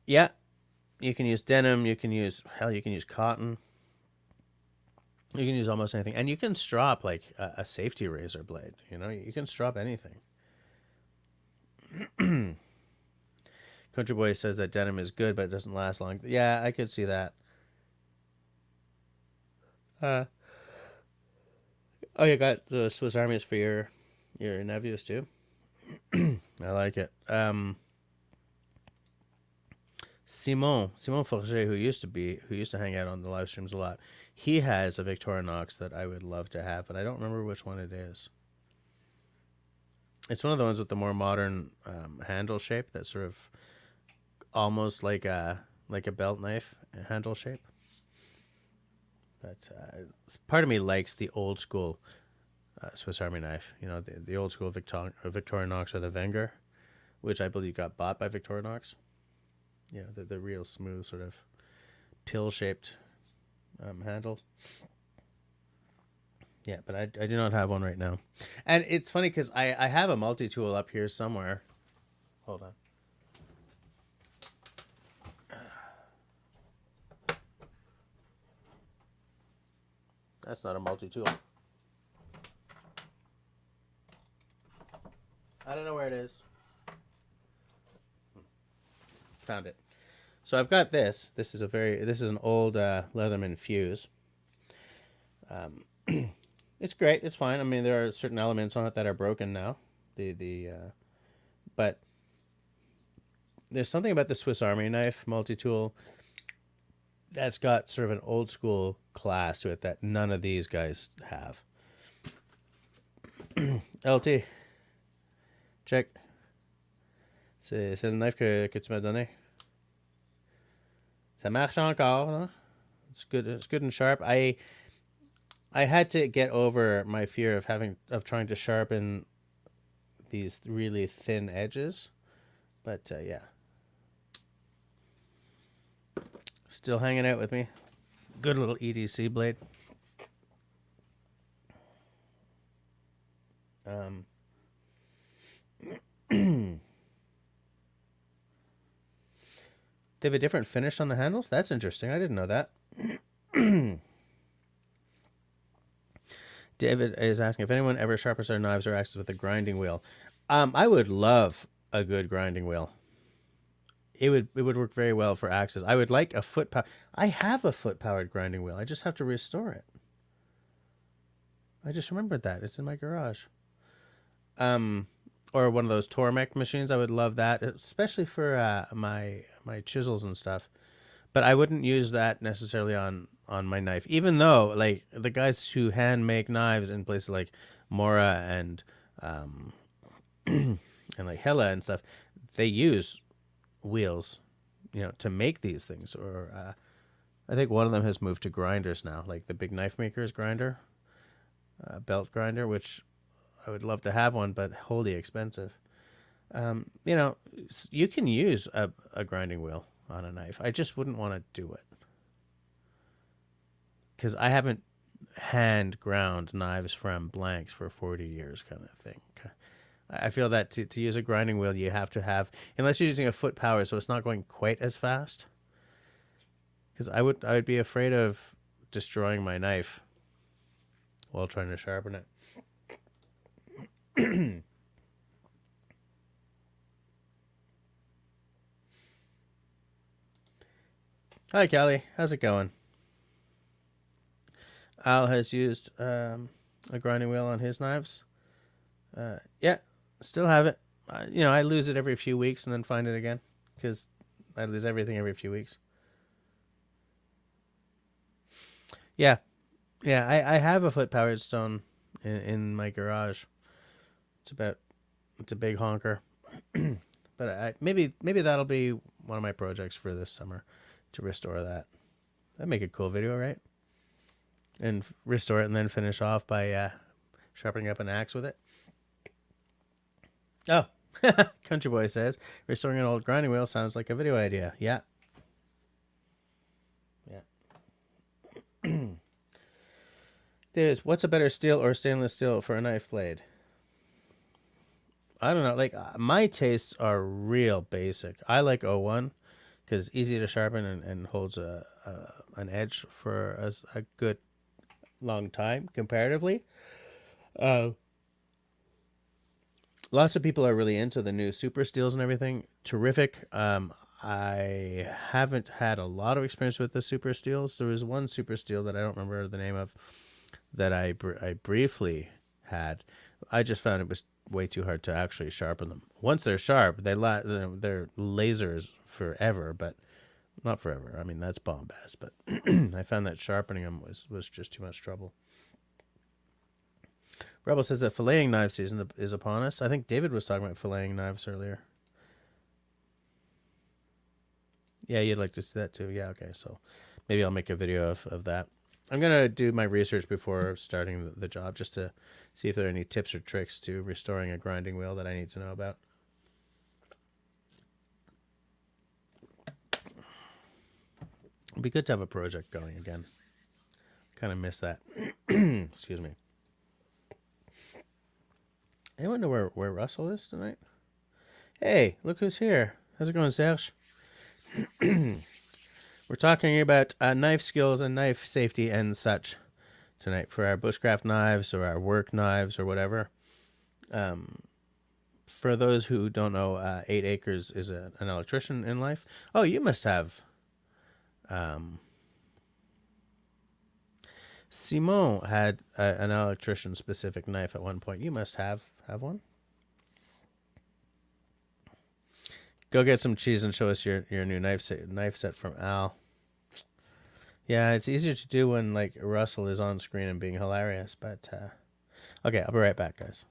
yeah, you can use denim. You can use cotton. You can use almost anything, and you can strop like a safety razor blade. You can strop anything. Country Boy says that denim is good, but it doesn't last long. Yeah, I could see that. Oh, you got the Swiss Armies for your nephews too. I like it. Simon Forger, who used to hang out on the live streams a lot, he has a Victorinox that I would love to have, but I don't remember which one it is. It's one of the ones with the more modern handle shape that's sort of almost like a belt knife handle shape. But part of me likes the old school Swiss Army knife. The old school Victorinox or the Wenger, which I believe got bought by Victorinox. The real smooth sort of pill-shaped handle. Yeah, but I do not have one right now. And it's funny because I have a multi-tool up here somewhere. Hold on. That's not a multi-tool. I don't know where it is. Found it. So I've got this. This is an old Leatherman fuse. It's great. It's fine. I mean, there are certain elements on it that are broken now. But there's something about the Swiss Army knife multi-tool that's got sort of an old school class to it that none of these guys have. LT, check. C'est le knife que tu m'as donné. Ça marche encore, non? It's good. It's good and sharp. I had to get over my fear of trying to sharpen these really thin edges, but yeah, still hanging out with me. Good little EDC blade. They have a different finish on the handles? That's interesting. I didn't know that. David is asking if anyone ever sharpens their knives or axes with a grinding wheel. I would love a good grinding wheel. It would work very well for axes. I would like a foot power. I have a foot powered grinding wheel. I just have to restore it. I just remembered that. It's in my garage. Or one of those Tormek machines. I would love that, especially for my chisels and stuff. But I wouldn't use that necessarily on my knife, even though like the guys who hand make knives in places like Mora and and like Hella and stuff, they use wheels, to make these things. Or I think one of them has moved to grinders now, like the big knife maker's grinder, belt grinder, which I would love to have one, but wholly expensive. You can use a grinding wheel on a knife. I just wouldn't want to do it because I haven't hand ground knives from blanks for 40 years kind of thing. I feel that to use a grinding wheel, you have to have, unless you're using a foot power, so it's not going quite as fast. Because I would be afraid of destroying my knife while trying to sharpen it. Hi, Callie. How's it going? Al has used a grinding wheel on his knives. Yeah, still have it. I lose it every few weeks and then find it again because I lose everything every few weeks. Yeah, I have a foot powered stone in my garage. It's a big honker. But maybe that'll be one of my projects for this summer, to restore that. That'd make a cool video, right? And restore it and then finish off by sharpening up an axe with it. Oh, Country Boy says, restoring an old grinding wheel sounds like a video idea. Yeah. What's a better steel or stainless steel for a knife blade? I don't know. Like, my tastes are real basic. I like 01 because it's easy to sharpen and holds an edge for a good long time comparatively. Lots of people are really into the new super steels and everything. Terrific. I haven't had a lot of experience with the super steels. There was one super steel that I don't remember the name of that I briefly had. I just found it was way too hard to actually sharpen them. Once they're sharp, they're lasers forever, but not forever. I mean, that's bombast, but I found that sharpening them was just too much trouble. Rebel says that filleting knife season is upon us. I think David was talking about filleting knives earlier. Yeah, you'd like to see that too. Yeah, okay. So maybe I'll make a video of that. I'm going to do my research before starting the job just to see if there are any tips or tricks to restoring a grinding wheel that I need to know about. It'd be good to have a project going again. Kind of miss that. Excuse me. Anyone know where Russell is tonight? Hey, look who's here. How's it going, Serge? We're talking about knife skills and knife safety and such tonight for our bushcraft knives or our work knives or whatever. For those who don't know, 8 Acres is an electrician in life. Oh, you must have Simon had an electrician specific knife at one point. You must have one. Go get some cheese and show us your new knife set from Al. Yeah, it's easier to do when like Russell is on screen and being hilarious. But okay, I'll be right back, guys.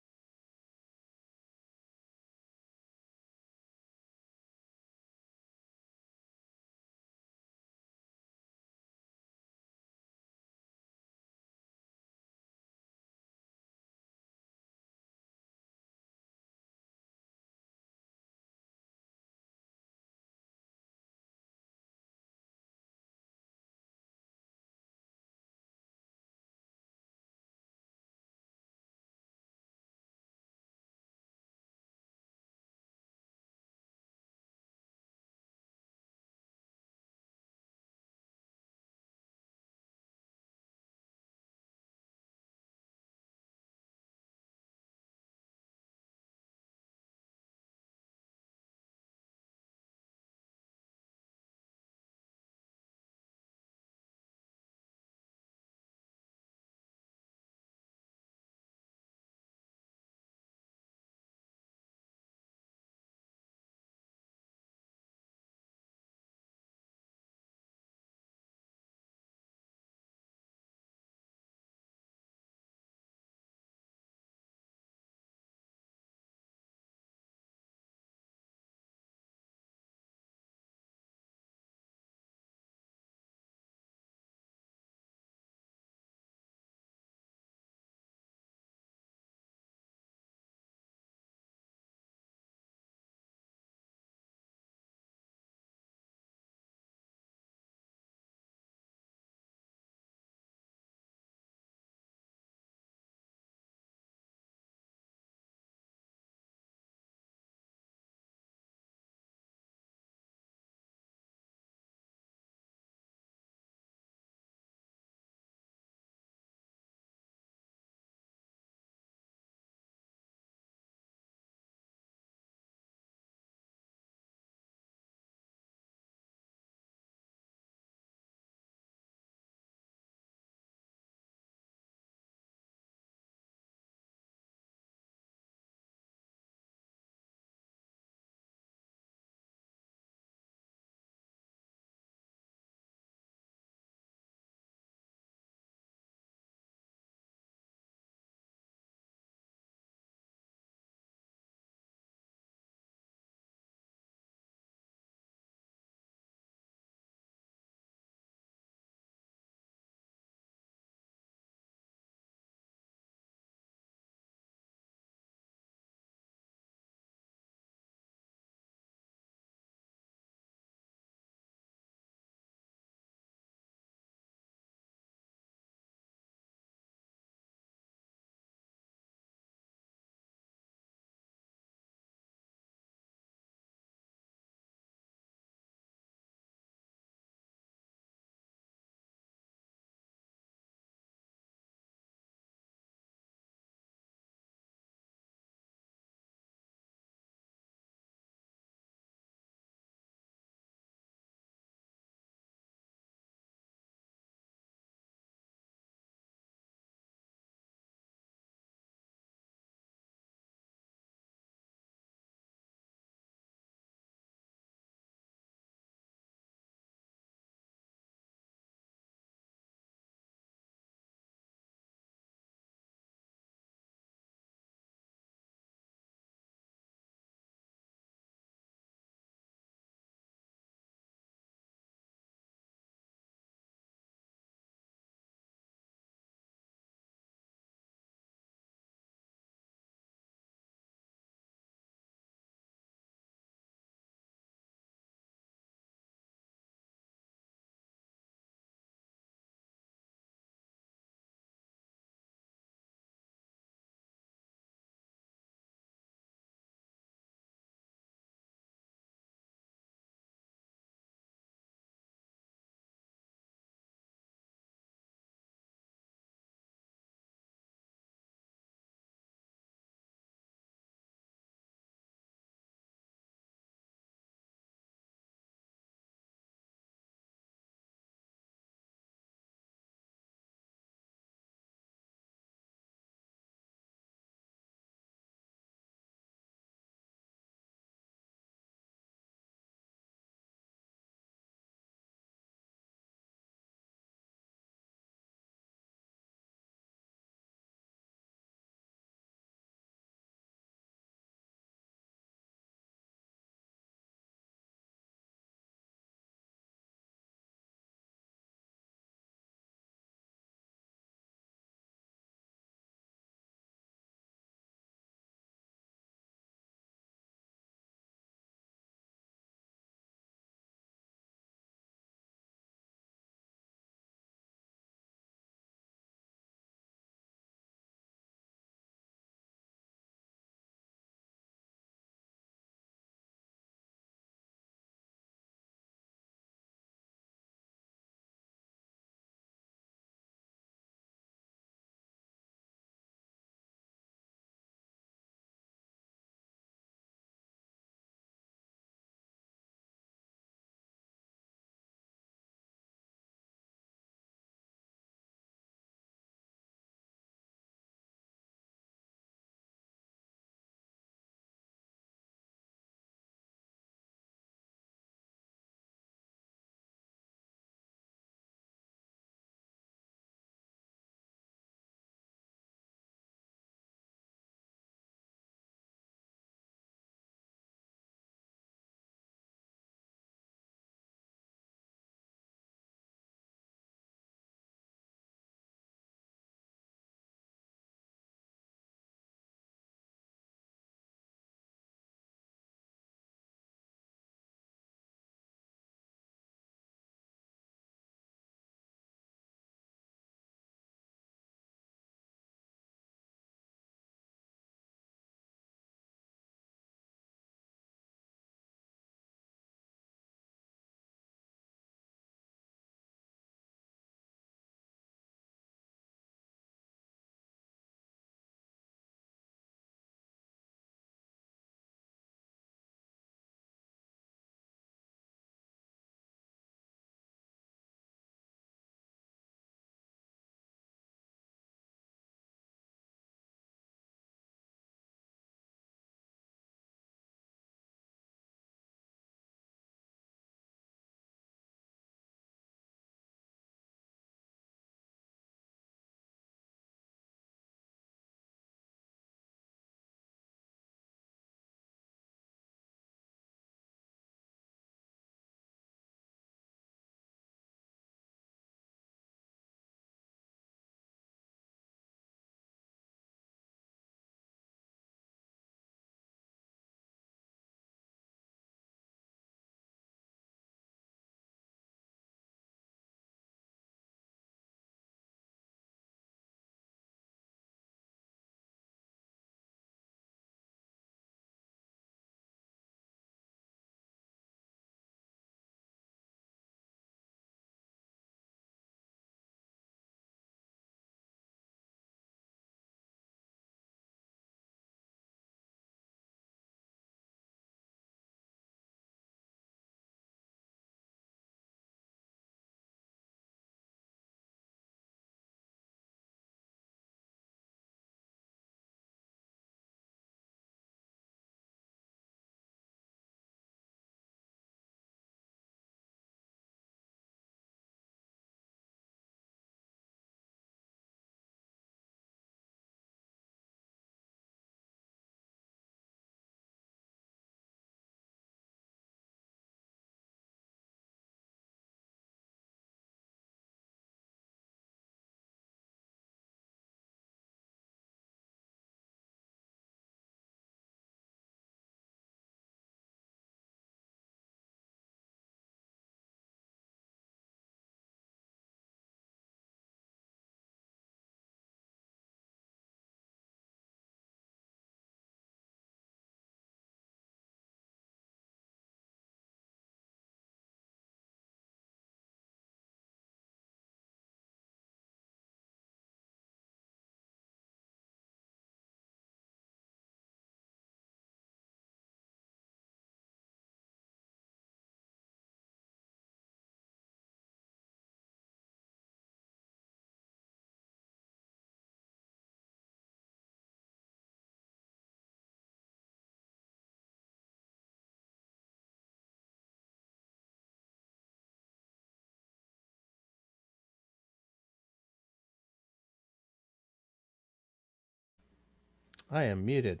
I am muted.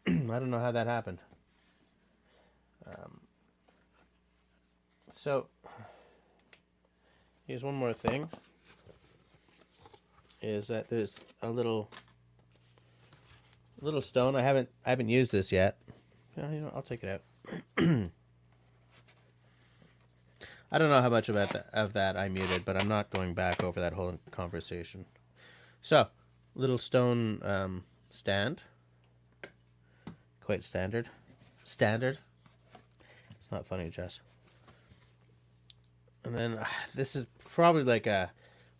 I don't know how that happened. So here's one more thing, is that there's a little stone. I haven't used this yet. Yeah, you know, I'll take it out. I don't know how much of that I muted, but I'm not going back over that whole conversation. So, little stone stand. Quite standard. Standard. It's not funny, Jess. And then this is probably like a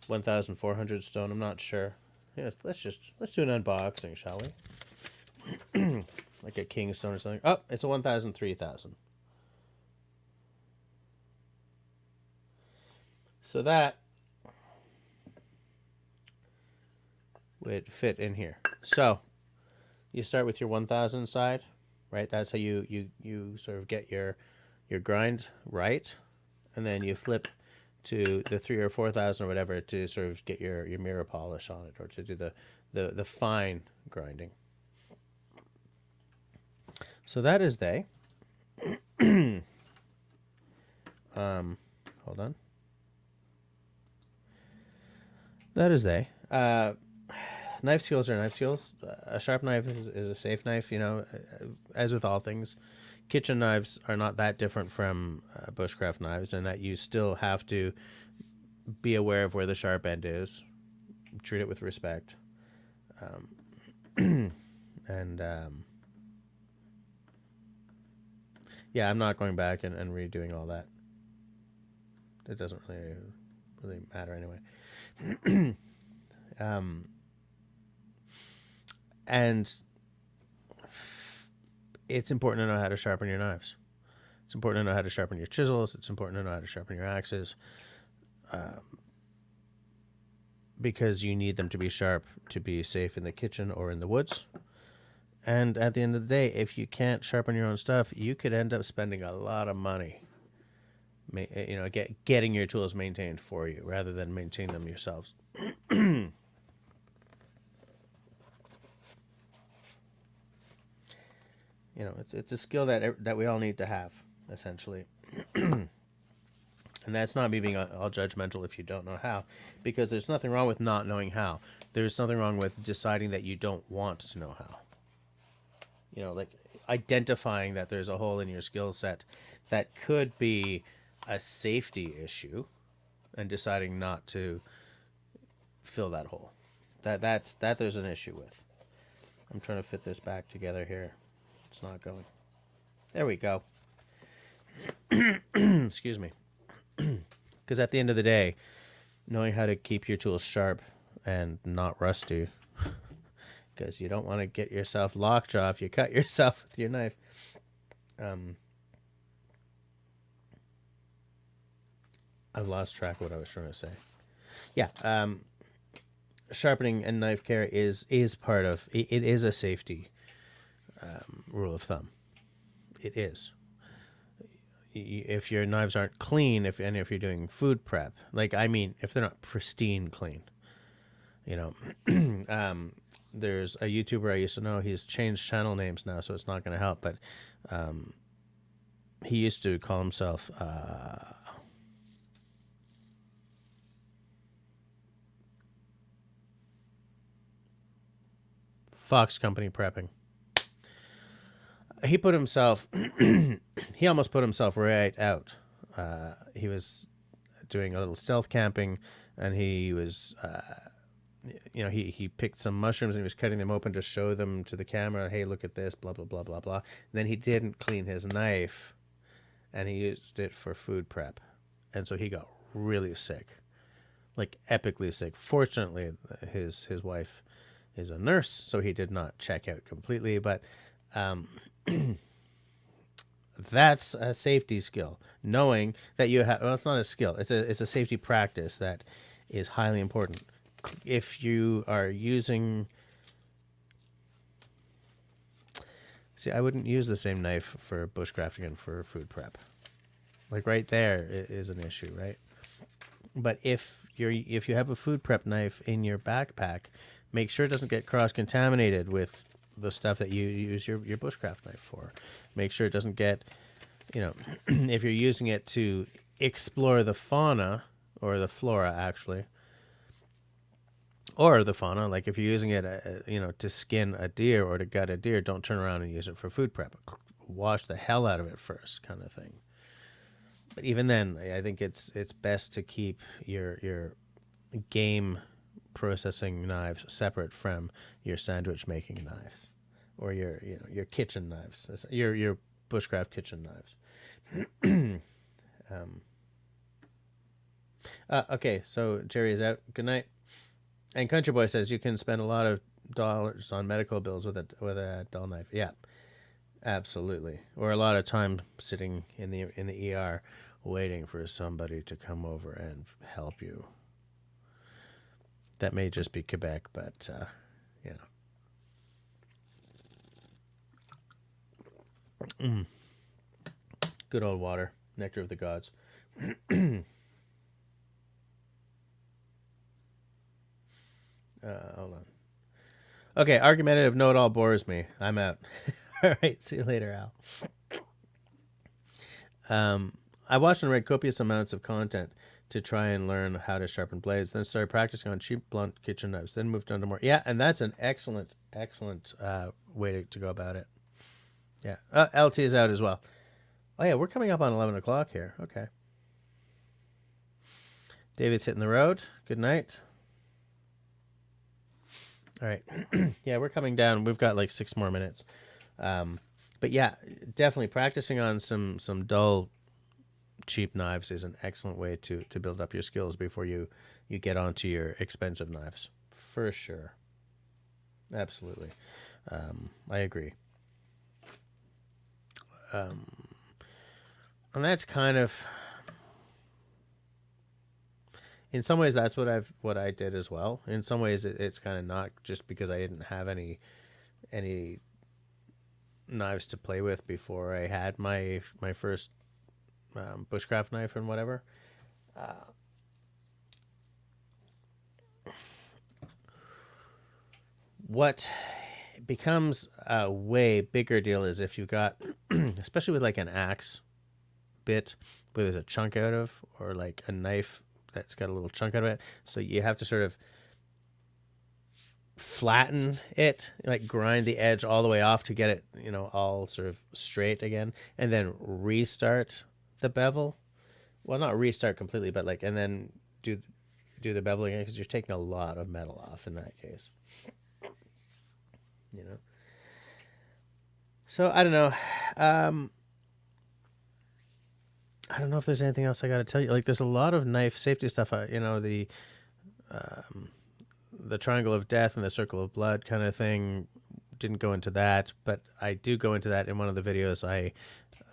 1,400 stone. I'm not sure. Yes, let's do an unboxing, shall we? Like a king stone or something. Oh, it's a 1,000, 3,000. So that would fit in here. So you start with your 1,000 side, right? That's how you sort of get your grind right, and then you flip to the 3,000 or 4,000 or whatever to sort of get your mirror polish on it, or to do the fine grinding. So that is they. Hold on. That is they. Knife skills are knife skills. A sharp knife is a safe knife, you know, as with all things. Kitchen knives are not that different from bushcraft knives, in that you still have to be aware of where the sharp end is. Treat it with respect. Yeah, I'm not going back and redoing all that. It doesn't really matter anyway. And it's important to know how to sharpen your knives. It's important to know how to sharpen your chisels. It's important to know how to sharpen your axes, because you need them to be sharp to be safe in the kitchen or in the woods. And at the end of the day, if you can't sharpen your own stuff, you could end up spending a lot of money, you know, getting your tools maintained for you rather than maintaining them yourselves. You know, it's a skill that we all need to have, essentially. And that's not me being all judgmental if you don't know how, because there's nothing wrong with not knowing how. There's something wrong with deciding that you don't want to know how. You know, like identifying that there's a hole in your skill set that could be a safety issue, and deciding not to fill that hole. That there's an issue with. I'm trying to fit this back together here. It's not going. There we go. Excuse me. Because at the end of the day, knowing how to keep your tools sharp and not rusty, because you don't want to get yourself lockjaw if you cut yourself with your knife. I've lost track of what I was trying to say. Yeah, sharpening and knife care is part of it. It is a safety rule of thumb. It is. If your knives aren't clean, if you're doing food prep, like, I mean, if they're not pristine clean, you know, there's a YouTuber I used to know. He's changed channel names now, so it's not going to help. But he used to call himself Fox Company Prepping. He put himself, he almost put himself right out. He was doing a little stealth camping, and he was, you know, he picked some mushrooms and he was cutting them open to show them to the camera. Hey, look at this, blah, blah, blah, blah, blah. And then he didn't clean his knife, and he used it for food prep. And so he got really sick, like epically sick. Fortunately, his wife is a nurse, so he did not check out completely, but that's a safety skill, knowing that you have, well, it's not a skill, it's a safety practice that is highly important. If you are using, see, I wouldn't use the same knife for bushcrafting and for food prep. Like, right there is an issue, right? But if you have a food prep knife in your backpack, Make sure it doesn't get cross-contaminated with the stuff that you use your bushcraft knife for. Make sure it doesn't get, you know, if you're using it to explore the fauna or the flora, actually, or the fauna, like if you're using it, you know, to skin a deer or to gut a deer, don't turn around and use it for food prep. Wash the hell out of it first, kind of thing. But even then, I think it's best to keep your game processing knives separate from your sandwich making knives, or your kitchen knives, your bushcraft kitchen knives. Okay, so Jerry is out. Good night. And Country Boy says you can spend a lot of dollars on medical bills with a dull knife. Yeah, absolutely. Or a lot of time sitting in the ER waiting for somebody to come over and help you. That may just be Quebec, but you know. Good old water, nectar of the gods. Hold on. Okay, argumentative know-it-all bores me. I'm out. All right, see you later, Al. I watched and read copious amounts of content to try and learn how to sharpen blades, then started practicing on cheap, blunt kitchen knives, then moved on to more. Yeah, and that's an excellent way to go about it. Yeah, LT is out as well. Oh, yeah, we're coming up on 11 o'clock here. Okay. David's hitting the road. Good night. All right. Yeah, we're coming down. We've got like 6 more minutes. But yeah, definitely practicing on some dull, cheap knives is an excellent way to build up your skills before you get onto your expensive knives. For sure. Absolutely. I agree. And that's kind of, in some ways, that's what I did as well. In some ways, it's kind of not, just because I didn't have any knives to play with before I had my first bushcraft knife and whatever. What becomes a way bigger deal is if you've got, especially with like an axe bit where there's a chunk out of, or like a knife that's got a little chunk out of it. So you have to sort of flatten it, like grind the edge all the way off to get it, you know, all sort of straight again, and then restart the bevel. Well, not restart completely, but like, and then do the bevel again, because you're taking a lot of metal off in that case. You know. So I don't know. I don't know if there's anything else I got to tell you. Like, there's a lot of knife safety stuff. You know, the triangle of death and the circle of blood kind of thing. Didn't go into that, but I do go into that in one of the videos I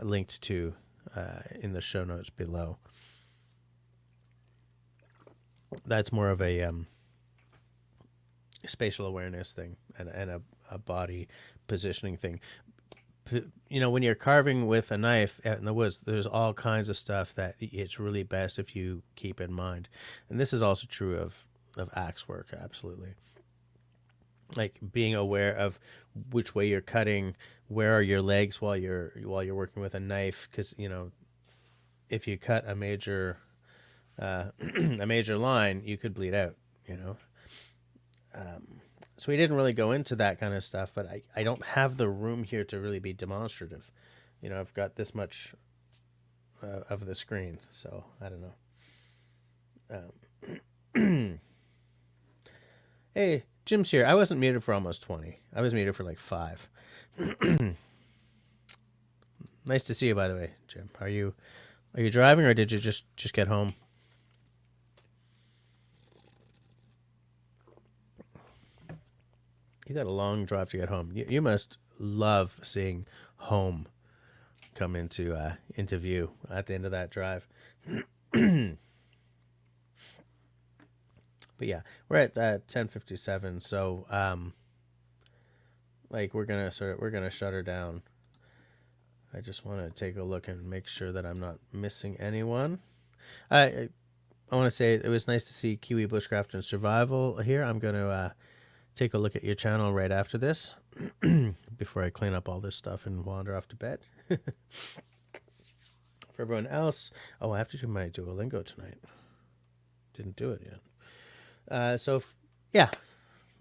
linked to in the show notes below. That's more of a spatial awareness thing and a body positioning thing. You know, when you're carving with a knife out in the woods, there's all kinds of stuff that it's really best if you keep in mind. And this is also true of axe work, absolutely. Like being aware of which way you're cutting, where are your legs while you're working with a knife, because, you know, if you cut a major line, you could bleed out, you know. So we didn't really go into that kind of stuff, but I don't have the room here to really be demonstrative. You know, I've got this much of the screen, so I don't know. Hey, Jim's here. I wasn't muted for almost 20. I was muted for like 5. Nice to see you, by the way, Jim. Are you driving, or did you just get home? You got a long drive to get home. You must love seeing home come into view at the end of that drive. But yeah, we're at 10:57, so like we're gonna shut her down. I just want to take a look and make sure that I'm not missing anyone. I want to say it was nice to see Kiwi Bushcraft and Survival here. I'm going to take a look at your channel right after this before I clean up all this stuff and wander off to bed. For everyone else, oh, I have to do my Duolingo tonight. Didn't do it yet. Yeah,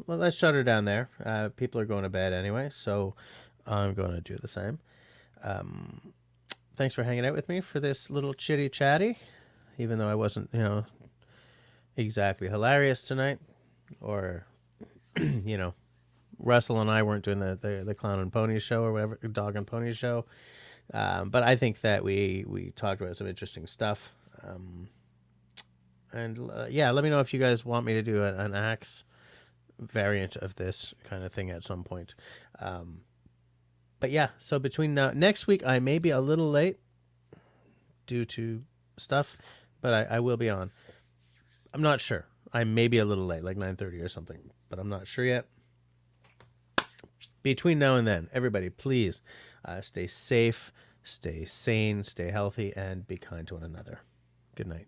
well, let's shut her down there. People are going to bed anyway, so I'm going to do the same. Thanks for hanging out with me for this little chitty chatty, even though I wasn't, exactly hilarious tonight, or, Russell and I weren't doing the clown and pony show or whatever, dog and pony show. But I think that we talked about some interesting stuff. Yeah, let me know if you guys want me to do an axe variant of this kind of thing at some point. But yeah, so between next week, I may be a little late due to stuff, but I will be on. I'm not sure. I may be a little late, like 9:30 or something, but I'm not sure yet. Between now and then, everybody, please stay safe, stay sane, stay healthy, and be kind to one another. Good night.